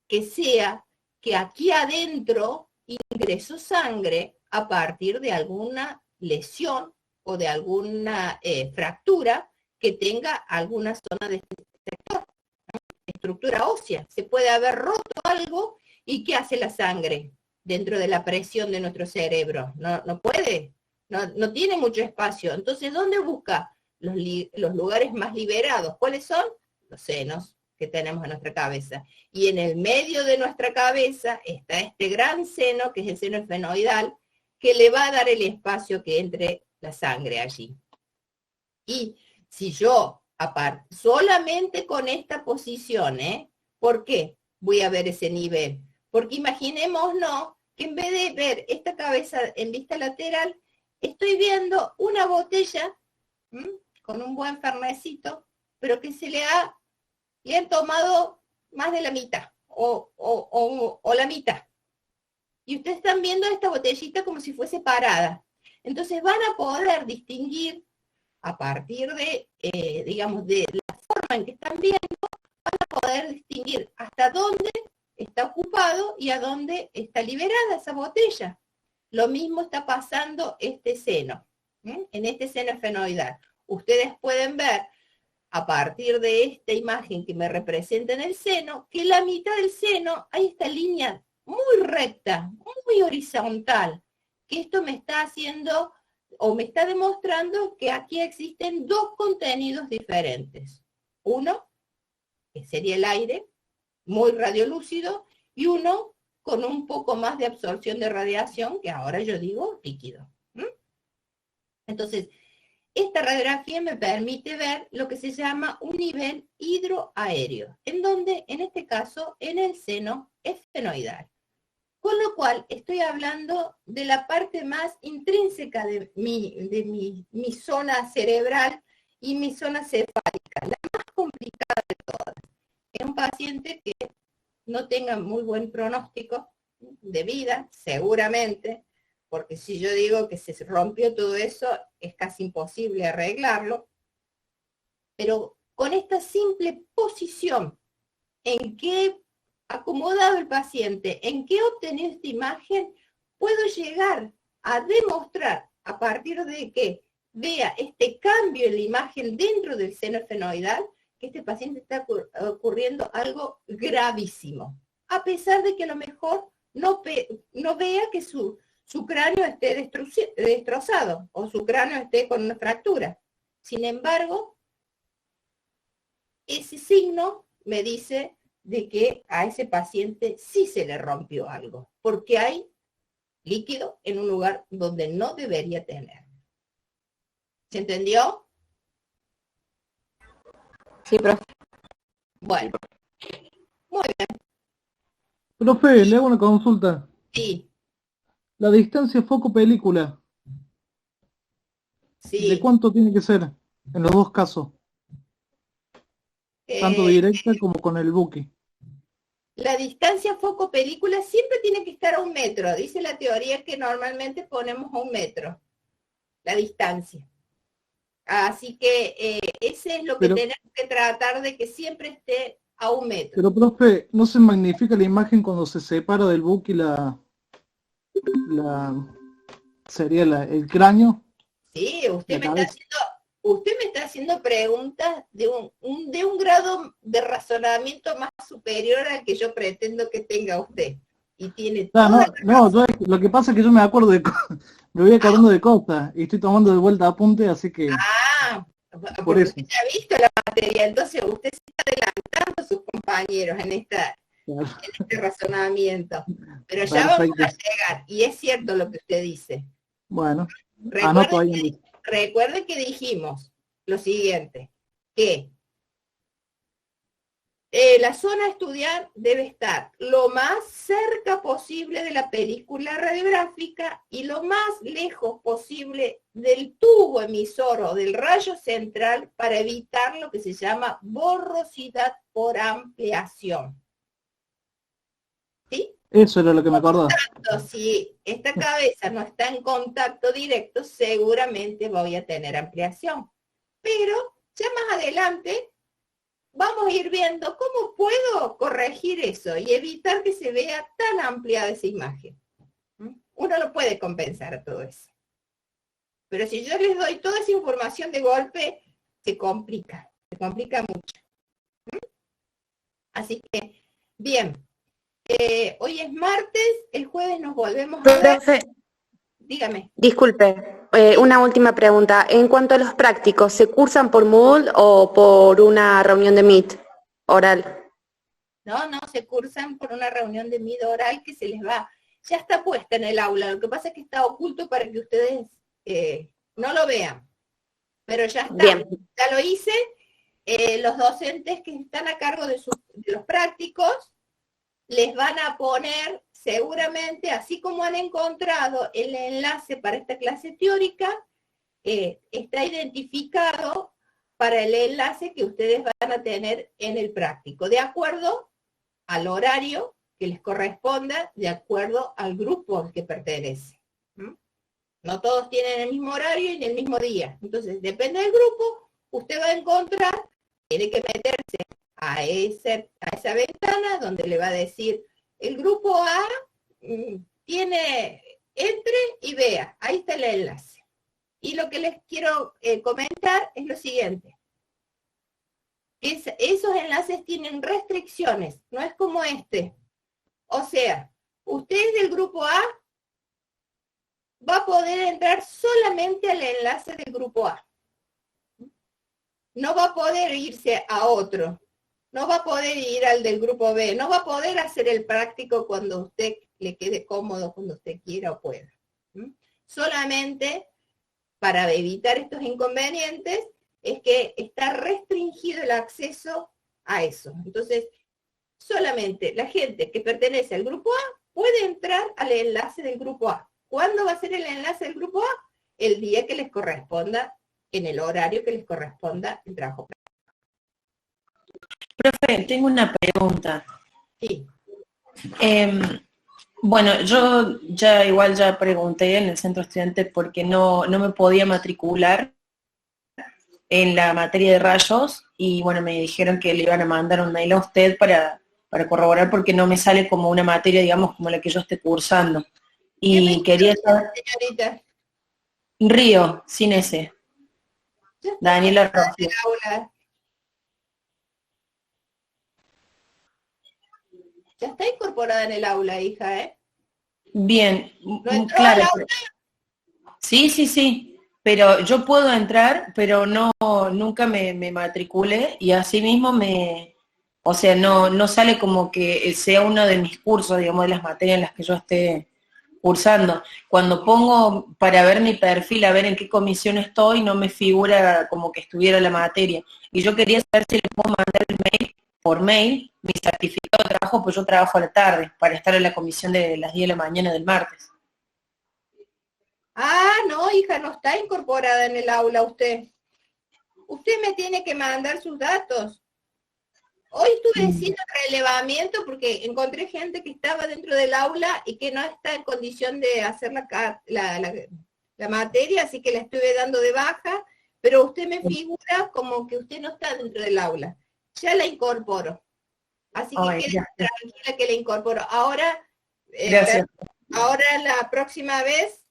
que sea que aquí adentro ingresó sangre a partir de alguna lesión o de alguna fractura que tenga alguna zona de este sector, estructura ósea. Se puede haber roto algo y ¿qué hace la sangre dentro de la presión de nuestro cerebro? No puede, no tiene mucho espacio. Entonces, ¿dónde busca los lugares más liberados? ¿Cuáles son? Los senos que tenemos en nuestra cabeza. Y en el medio de nuestra cabeza está este gran seno, que es el seno esfenoidal, que le va a dar el espacio que entre la sangre allí. Y si yo, aparte, solamente con esta posición, ¿por qué voy a ver ese nivel? Porque imaginémonos que en vez de ver esta cabeza en vista lateral, estoy viendo una botella con un buen fernecito, pero que le han tomado más de la mitad, o la mitad. Y ustedes están viendo esta botellita como si fuese parada. Entonces van a poder distinguir, a partir de, digamos, de la forma en que están viendo, van a poder distinguir hasta dónde está ocupado y a dónde está liberada esa botella. Lo mismo está pasando este seno. en este seno esfenoidal. Ustedes pueden ver, a partir de esta imagen que me representa en el seno, que en la mitad del seno hay esta línea muy recta, muy horizontal, que esto me está haciendo, o me está demostrando que aquí existen dos contenidos diferentes. Uno, que sería el aire, muy radiolúcido, y uno con un poco más de absorción de radiación, que ahora yo digo líquido. Entonces, esta radiografía me permite ver lo que se llama un nivel hidroaéreo, en donde, en este caso, en el seno esfenoidal. Con lo cual, estoy hablando de la parte más intrínseca de mi zona cerebral y mi zona cefálica, la más complicada de todas. Es un paciente que no tenga muy buen pronóstico de vida, seguramente, porque si yo digo que se rompió todo eso, es casi imposible arreglarlo, pero con esta simple posición en que he acomodado el paciente, en que he obtenido esta imagen, puedo llegar a demostrar, a partir de que vea este cambio en la imagen dentro del seno esfenoidal, que este paciente está ocurriendo algo gravísimo, a pesar de que a lo mejor no vea que su cráneo esté destrozado o su cráneo esté con una fractura. Sin embargo, ese signo me dice de que a ese paciente sí se le rompió algo, porque hay líquido en un lugar donde no debería tener. ¿Se entendió? Sí, profe. Bueno, muy bien. Profe, le hago una consulta. Sí. La distancia foco-película, Sí. ¿de cuánto tiene que ser en los dos casos? Tanto directa como con el buque. La distancia foco-película siempre tiene que estar a 1 metro. Dice la teoría que normalmente ponemos a 1 metro la distancia. Así que ese es lo que tenemos que tratar de que siempre esté a 1 metro. Pero, profe, ¿no se magnifica la imagen cuando se separa del buque sería el cráneo? Sí, usted me está haciendo preguntas de un grado de razonamiento más superior al que yo pretendo que tenga usted. Y tiene lo que pasa es que yo me acuerdo me voy acordando de cosas y estoy tomando de vuelta apunte, así que por eso. Usted ya ha visto la materia, entonces usted se está adelantando a sus compañeros en este razonamiento. Pero ya vamos a llegar, y es cierto lo que usted dice. Bueno, recuerden que dijimos lo siguiente, que la zona a estudiar debe estar lo más cerca posible de la película radiográfica y lo más lejos posible del tubo emisor o del rayo central para evitar lo que se llama borrosidad por ampliación. ¿Sí? Eso era lo que me acordaba. Si esta cabeza no está en contacto directo, seguramente voy a tener ampliación. Pero ya más adelante vamos a ir viendo cómo puedo corregir eso y evitar que se vea tan amplia esa imagen. Uno lo puede compensar a todo eso. Pero si yo les doy toda esa información de golpe, se complica mucho. Así que, bien. Hoy es martes, el jueves nos volvemos a ver. Profe, dígame. Disculpe, una última pregunta. En cuanto a los prácticos, ¿se cursan por Moodle o por una reunión de Meet oral? No, se cursan por una reunión de Meet oral que se les va. Ya está puesta en el aula, lo que pasa es que está oculto para que ustedes no lo vean. Pero ya está, Bien. Ya lo hice. Los docentes que están a cargo de los prácticos les van a poner seguramente, así como han encontrado el enlace para esta clase teórica, está identificado para el enlace que ustedes van a tener en el práctico, de acuerdo al horario que les corresponda, de acuerdo al grupo al que pertenece. No todos tienen el mismo horario y en el mismo día. Entonces, depende del grupo, usted va a encontrar, tiene que meterse a esa ventana donde le va a decir, el grupo A entre y vea, ahí está el enlace. Y lo que les quiero comentar es lo siguiente. Esos enlaces tienen restricciones, no es como este. O sea, usted del grupo A va a poder entrar solamente al enlace del grupo A. No va a poder irse a otro. No va a poder ir al del grupo B. No va a poder hacer el práctico cuando a usted le quede cómodo, cuando usted quiera o pueda. Solamente para evitar estos inconvenientes es que está restringido el acceso a eso. Entonces, solamente la gente que pertenece al grupo A puede entrar al enlace del grupo A. ¿Cuándo va a ser el enlace del grupo A? El día que les corresponda, en el horario que les corresponda el trabajo. Profe, tengo una pregunta. Sí. Bueno, yo ya pregunté en el centro estudiante porque no me podía matricular en la materia de rayos y bueno, me dijeron que le iban a mandar un mail a usted para corroborar porque no me sale como una materia, digamos, como la que yo esté cursando. Y quería saber... Señorita. Río, sin ese. Daniela Rocío. Ya está incorporada en el aula, hija, ¿eh? Bien, ¿No entró claro. al aula? Sí, pero yo puedo entrar, pero nunca me matriculé y así mismo o sea, no sale como que sea uno de mis cursos, digamos, de las materias en las que yo esté cursando. Cuando pongo para ver mi perfil, a ver en qué comisión estoy, no me figura como que estuviera la materia. Y yo quería saber si le puedo mandar el mail, por mail, mi certificado de trabajo, pues yo trabajo a la tarde, para estar en la comisión de las 10 de la mañana del martes. Ah, no, hija, no está incorporada en el aula usted. Usted me tiene que mandar sus datos. Hoy estuve haciendo relevamiento porque encontré gente que estaba dentro del aula y que no está en condición de hacer la materia, así que la estuve dando de baja, pero usted me figura como que usted no está dentro del aula. Ya la incorporo. Así que quede tranquila que la incorporo. Ahora, ahora la próxima vez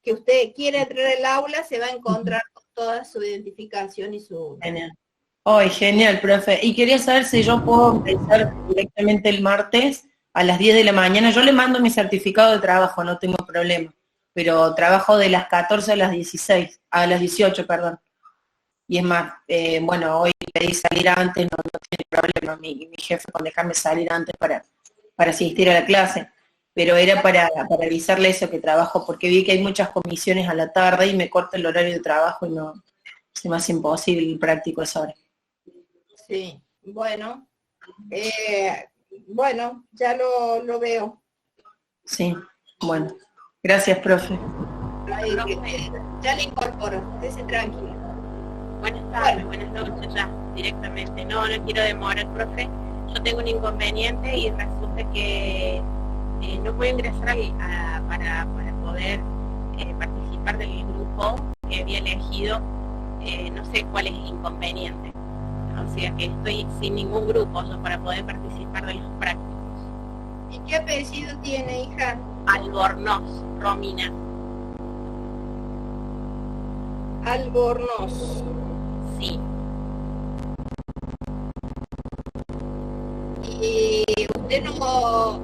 que usted quiera entrar al aula, se va a encontrar con toda su identificación y su... Genial. Ay, genial, profe. Y quería saber si yo puedo empezar directamente el martes a las 10 de la mañana. Yo le mando mi certificado de trabajo, no tengo problema. Pero trabajo de las 14 a las 16, a las 18, perdón. Y es más, bueno, hoy pedí salir antes, no tiene problema mi jefe con dejarme salir antes para asistir a la clase. Pero era para avisarle eso que trabajo, porque vi que hay muchas comisiones a la tarde y me corta el horario de trabajo y no se me hace imposible el práctico a esa hora. Sí, bueno, bueno, ya lo veo. Sí, bueno, gracias, profe. Ay, ya le incorporo, esté tranquila. Buenas tardes, buenas noches ya, directamente. No quiero demorar, profe. Yo tengo un inconveniente y resulta que no puedo ingresar para poder participar del grupo que había elegido. No sé cuál es el inconveniente. O sea que estoy sin ningún grupo yo para poder participar de los prácticos. ¿Y qué apellido tiene, hija? Albornoz, Romina. Albornoz. Sí. Y usted no...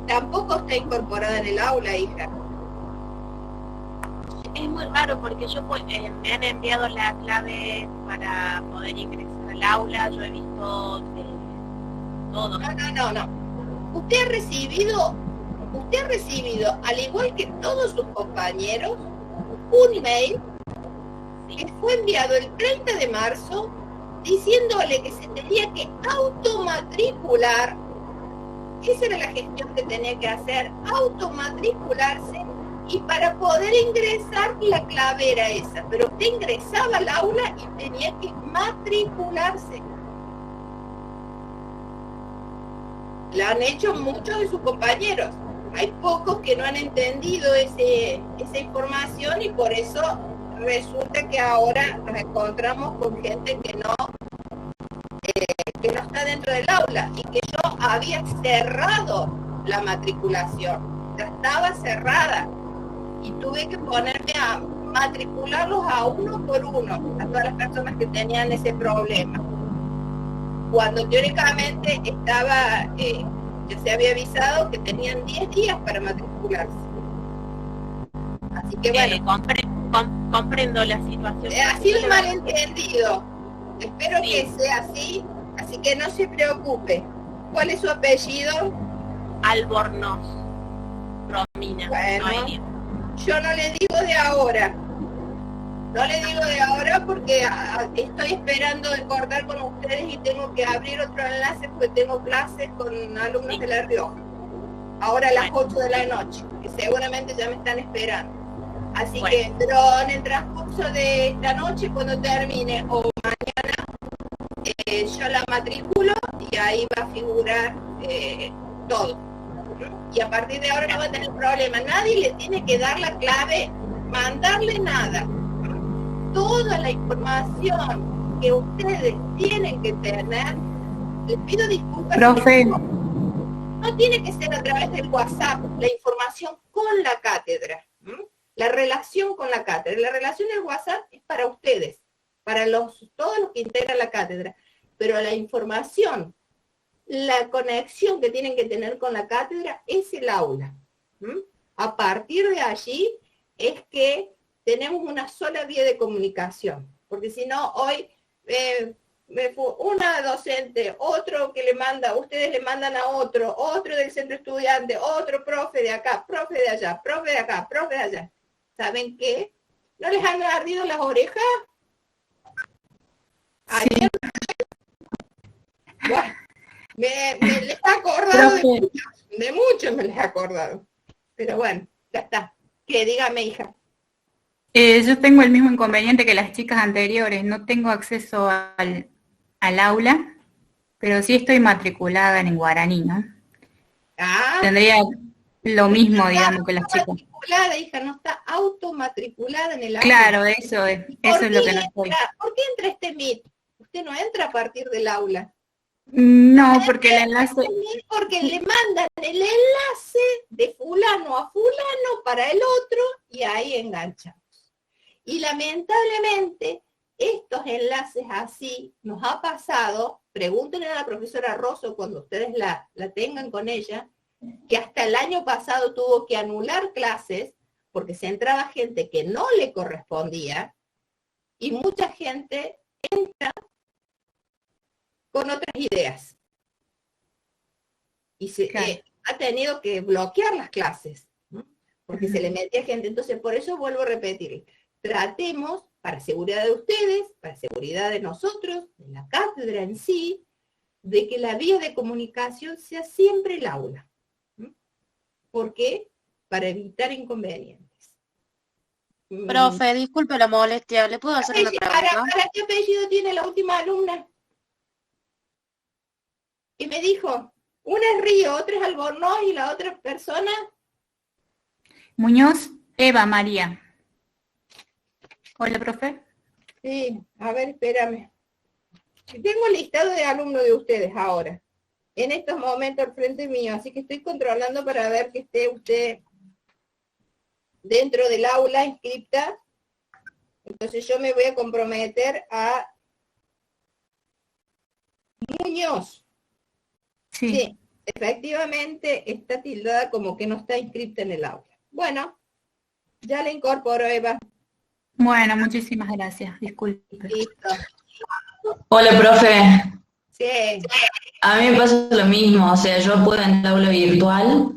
tampoco está incorporada en el aula, hija. Es muy raro porque yo me han enviado la clave para poder ingresar al aula, yo he visto todo. No. Usted ha recibido, al igual que todos sus compañeros, un email que fue enviado el 30 de marzo diciéndole que se tenía que automatricular. Esa era la gestión que tenía que hacer, automatricularse. Y para poder ingresar la clave era esa, pero usted ingresaba al aula y tenía que matricularse. La han hecho muchos de sus compañeros. Hay pocos que no han entendido esa información y por eso resulta que ahora nos encontramos con gente que no está dentro del aula y que yo había cerrado la matriculación. Ya estaba cerrada. y tuve que ponerme a matricularlos a uno por uno, a todas las personas que tenían ese problema. Cuando teóricamente estaba, ya se había avisado que tenían 10 días para matricularse. Así que bueno. Comprendo la situación. Ha sido un malentendido. Espero que sea así, así que no se preocupe. ¿Cuál es su apellido? Albornoz. Romina. Bueno, Noelia. yo no le digo de ahora. No le digo de ahora porque estoy esperando de cortar con ustedes y tengo que abrir otro enlace porque tengo clases con alumnos de La Rioja. Ahora a las 8 de la noche, que seguramente ya me están esperando. Así que, pero en el transcurso de esta noche, cuando termine, o mañana, yo la matriculo y ahí va a figurar todo. Y a partir de ahora no va a tener problema. Nadie le tiene que dar la clave, mandarle nada. Toda la información que ustedes tienen que tener, les pido disculpas. Profe. No tiene que ser a través del WhatsApp, la información con la cátedra. La relación con la cátedra. La relación del WhatsApp es para ustedes, para todos los que integran la cátedra. Pero la información, la conexión que tienen que tener con la cátedra es el aula. A partir de allí es que tenemos una sola vía de comunicación. Porque si no, hoy una docente, otro que le manda, ustedes le mandan a otro del centro estudiante, otro profe de acá, profe de allá, profe de acá, profe de allá. ¿Saben qué? ¿No les han ardido las orejas? Ayer, bueno, me les he acordado de muchos me les he acordado. Pero bueno, ya está. Que dígame, hija. Yo tengo el mismo inconveniente que las chicas anteriores, no tengo acceso al aula, pero sí estoy matriculada en guaraní, ¿no? Tendría lo mismo, digamos, que las chicas. Hija, no está automatriculada en el aula. Claro, eso es lo que no estoy. ¿Por qué entra este MIT? Usted no entra a partir del aula. No, porque el enlace... Porque le mandan el enlace de fulano a fulano para el otro y ahí enganchamos. Y lamentablemente, estos enlaces así nos ha pasado, pregúntenle a la profesora Rosso cuando ustedes la tengan con ella, que hasta el año pasado tuvo que anular clases porque se entraba gente que no le correspondía y mucha gente entra con otras ideas. Y ha tenido que bloquear las clases, ¿no? Porque se le metía gente. Entonces, por eso vuelvo a repetir, tratemos, para seguridad de ustedes, para seguridad de nosotros, de la cátedra en sí, de que la vía de comunicación sea siempre el aula. ¿Por qué? Para evitar inconvenientes. Profe, disculpe la molestia, ¿le puedo hacer una pregunta? ¿Para qué apellido tiene la última alumna? Y me dijo, una es Río, otra es Albornoz y la otra persona... Muñoz Eva María. Hola, profe. Sí, a ver, espérame. Tengo el listado de alumnos de ustedes ahora. En estos momentos al frente mío, así que estoy controlando para ver que esté usted dentro del aula inscripta. Entonces yo me voy a comprometer a Muñoz. Sí, efectivamente está tildada como que no está inscripta en el aula. Bueno, ya la incorporo, Eva. Bueno, muchísimas gracias, disculpe. Listo. Hola, profe. Sí. A mí me pasa lo mismo, o sea, yo puedo en el aula virtual,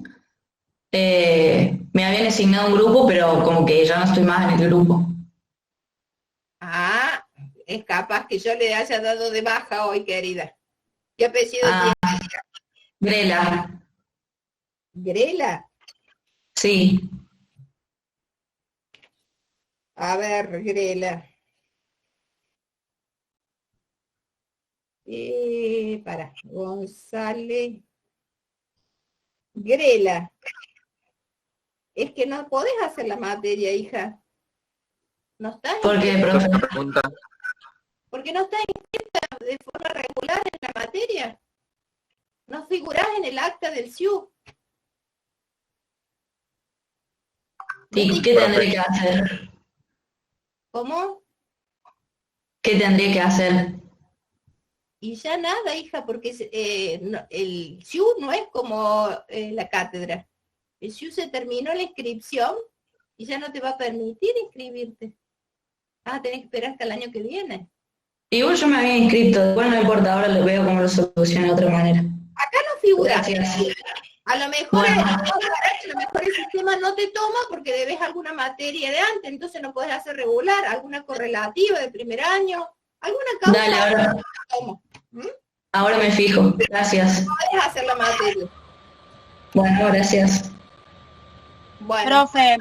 me habían asignado un grupo, pero como que ya no estoy más en el grupo. Ah, es capaz que yo le haya dado de baja hoy, querida. ¿Qué apellido tiene? Grela. ¿Grela? Sí. A ver, Grela. Para, González. Grela. Es que no podés hacer la materia, hija. ¿No estás? ¿Por qué, profe? Porque no estás inscrita de forma regular en la materia. No figurás en el acta del SIU. ¿Y qué tendré que hacer? ¿Cómo? ¿Qué tendré que hacer? Y ya nada, hija, porque el SIU no es como la cátedra. El SIU se terminó la inscripción y ya no te va a permitir inscribirte. Tenés que esperar hasta el año que viene. Igual yo me había inscrito, igual no importa, ahora lo veo como lo soluciono de otra manera. Acá no figura. Gracias. A lo mejor el sistema no te toma porque debes alguna materia de antes, entonces no puedes hacer regular, alguna correlativa de primer año, alguna causa. Dale, ahora. Ahora me fijo, gracias. No puedes hacer la materia. Bueno, gracias. Bueno. Profe.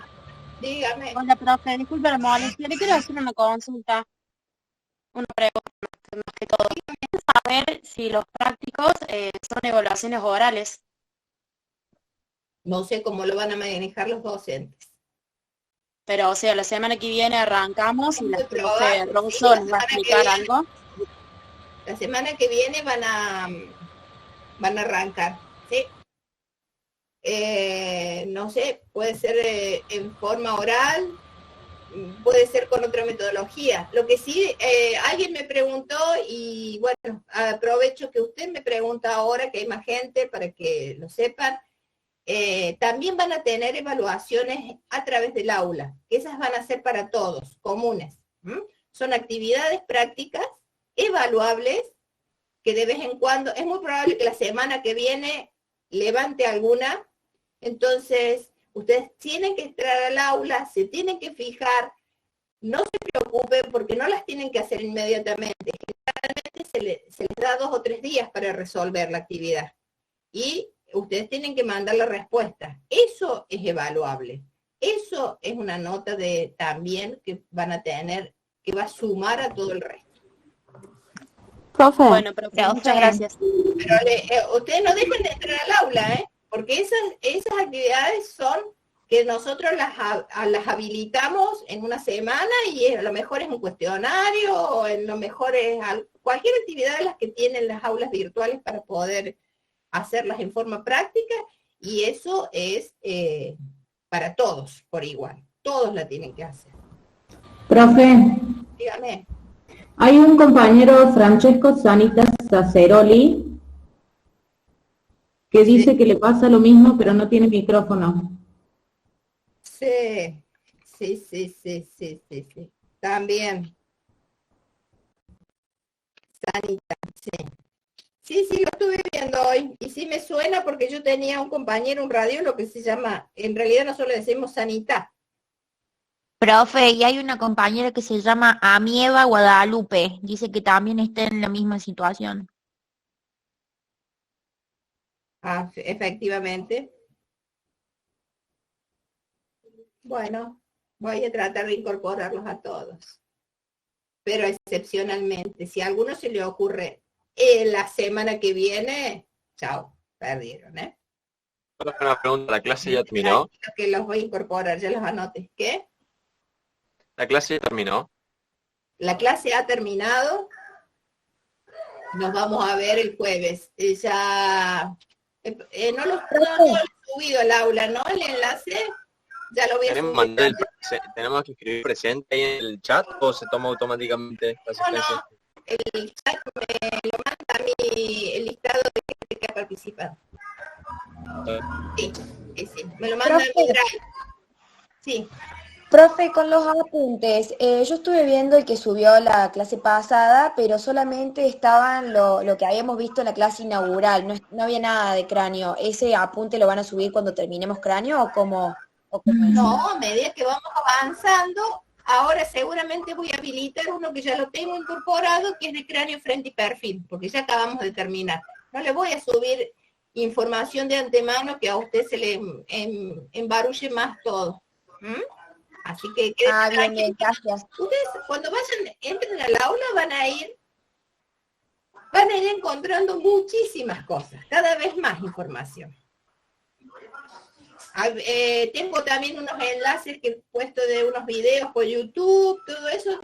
Dígame. Hola, profe, disculpe la molestia, le quiero hacer una consulta, una pregunta más que todo. Quiero saber si los prácticos son evaluaciones orales. No sé cómo lo van a manejar los docentes. Pero, o sea, la semana que viene arrancamos y la profe Rosso nos va a explicar algo. La semana que viene van a arrancar, ¿sí? No sé, puede ser en forma oral, puede ser con otra metodología. Lo que sí, alguien me preguntó, y bueno, aprovecho que usted me pregunta ahora, que hay más gente para que lo sepan, también van a tener evaluaciones a través del aula, que esas van a ser para todos, comunes. Son actividades prácticas, evaluables, que de vez en cuando, es muy probable que la semana que viene levante alguna. Entonces, ustedes tienen que entrar al aula, se tienen que fijar, no se preocupen porque no las tienen que hacer inmediatamente. Generalmente se les da 2 o 3 días para resolver la actividad. Y ustedes tienen que mandar la respuesta. Eso es evaluable. Eso es una nota también que van a tener, que va a sumar a todo el resto. Profe. Bueno, profe, muchas gracias. Pero ustedes no dejen de entrar al aula, porque esas actividades son que nosotros las habilitamos en una semana y a lo mejor es un cuestionario, o a lo mejor es cualquier actividad de las que tienen las aulas virtuales para poder hacerlas en forma práctica, y eso es para todos por igual. Todos la tienen que hacer. Profe. Dígame. Hay un compañero, Francesco Sanitas Saceroli, que dice que le pasa lo mismo, pero no tiene micrófono. Sí. También. Sanita, sí. Sí, lo estuve viendo hoy. Y sí me suena porque yo tenía un compañero, un radiólogo que se llama, en realidad nosotros le decimos Sanita. Profe, y hay una compañera que se llama Amieva Guadalupe, dice que también está en la misma situación. Efectivamente. Bueno, voy a tratar de incorporarlos a todos. Pero excepcionalmente, si a alguno se le ocurre la semana que viene, chao, perdieron, Una pregunta, ¿la clase ya terminó? Que los voy a incorporar, ya los anote. ¿Qué? ¿La clase ya terminó? La clase ha terminado. Nos vamos a ver el jueves. Ya no lo he subido al aula, ¿no? El enlace ya lo voy a subir. ¿Tenemos que escribir presente ahí en el chat o se toma automáticamente la asistencia? No. El chat me lo manda a mí el listado de gente que ha participado. Sí. Me lo manda a mi drive. Sí. Profe, con los apuntes, yo estuve viendo el que subió la clase pasada, pero solamente estaban lo que habíamos visto en la clase inaugural, no había nada de cráneo. ¿Ese apunte lo van a subir cuando terminemos cráneo o cómo No, a medida que vamos avanzando, ahora seguramente voy a habilitar uno que ya lo tengo incorporado, que es de cráneo, frente y perfil, porque ya acabamos de terminar. No le voy a subir información de antemano que a usted se le embarulle más todo. Así que bien, gracias. Ustedes cuando entren al aula van a ir encontrando muchísimas cosas, cada vez más información. Tengo también unos enlaces que he puesto de unos videos por YouTube, todo eso,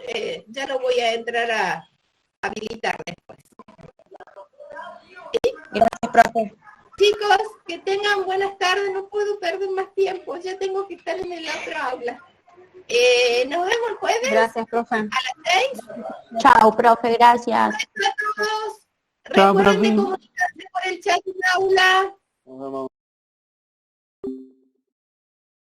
ya lo voy a entrar a habilitar después. Gracias, profe. Chicos, que tengan buenas tardes, no puedo perder más tiempo, ya tengo que estar en el otro aula. Nos vemos el jueves. Gracias, profe. A las 6. Chao, profe, gracias. Gracias a todos. Chao, Recuerden de profe. comunicarse por el chat en aula. Nos vemos.